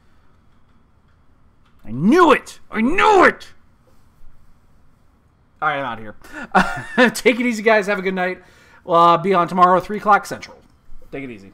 I knew it! I knew it! Alright, I'm out of here. Take it easy, guys. Have a good night. We'll be on tomorrow, 3 o'clock Central. Take it easy.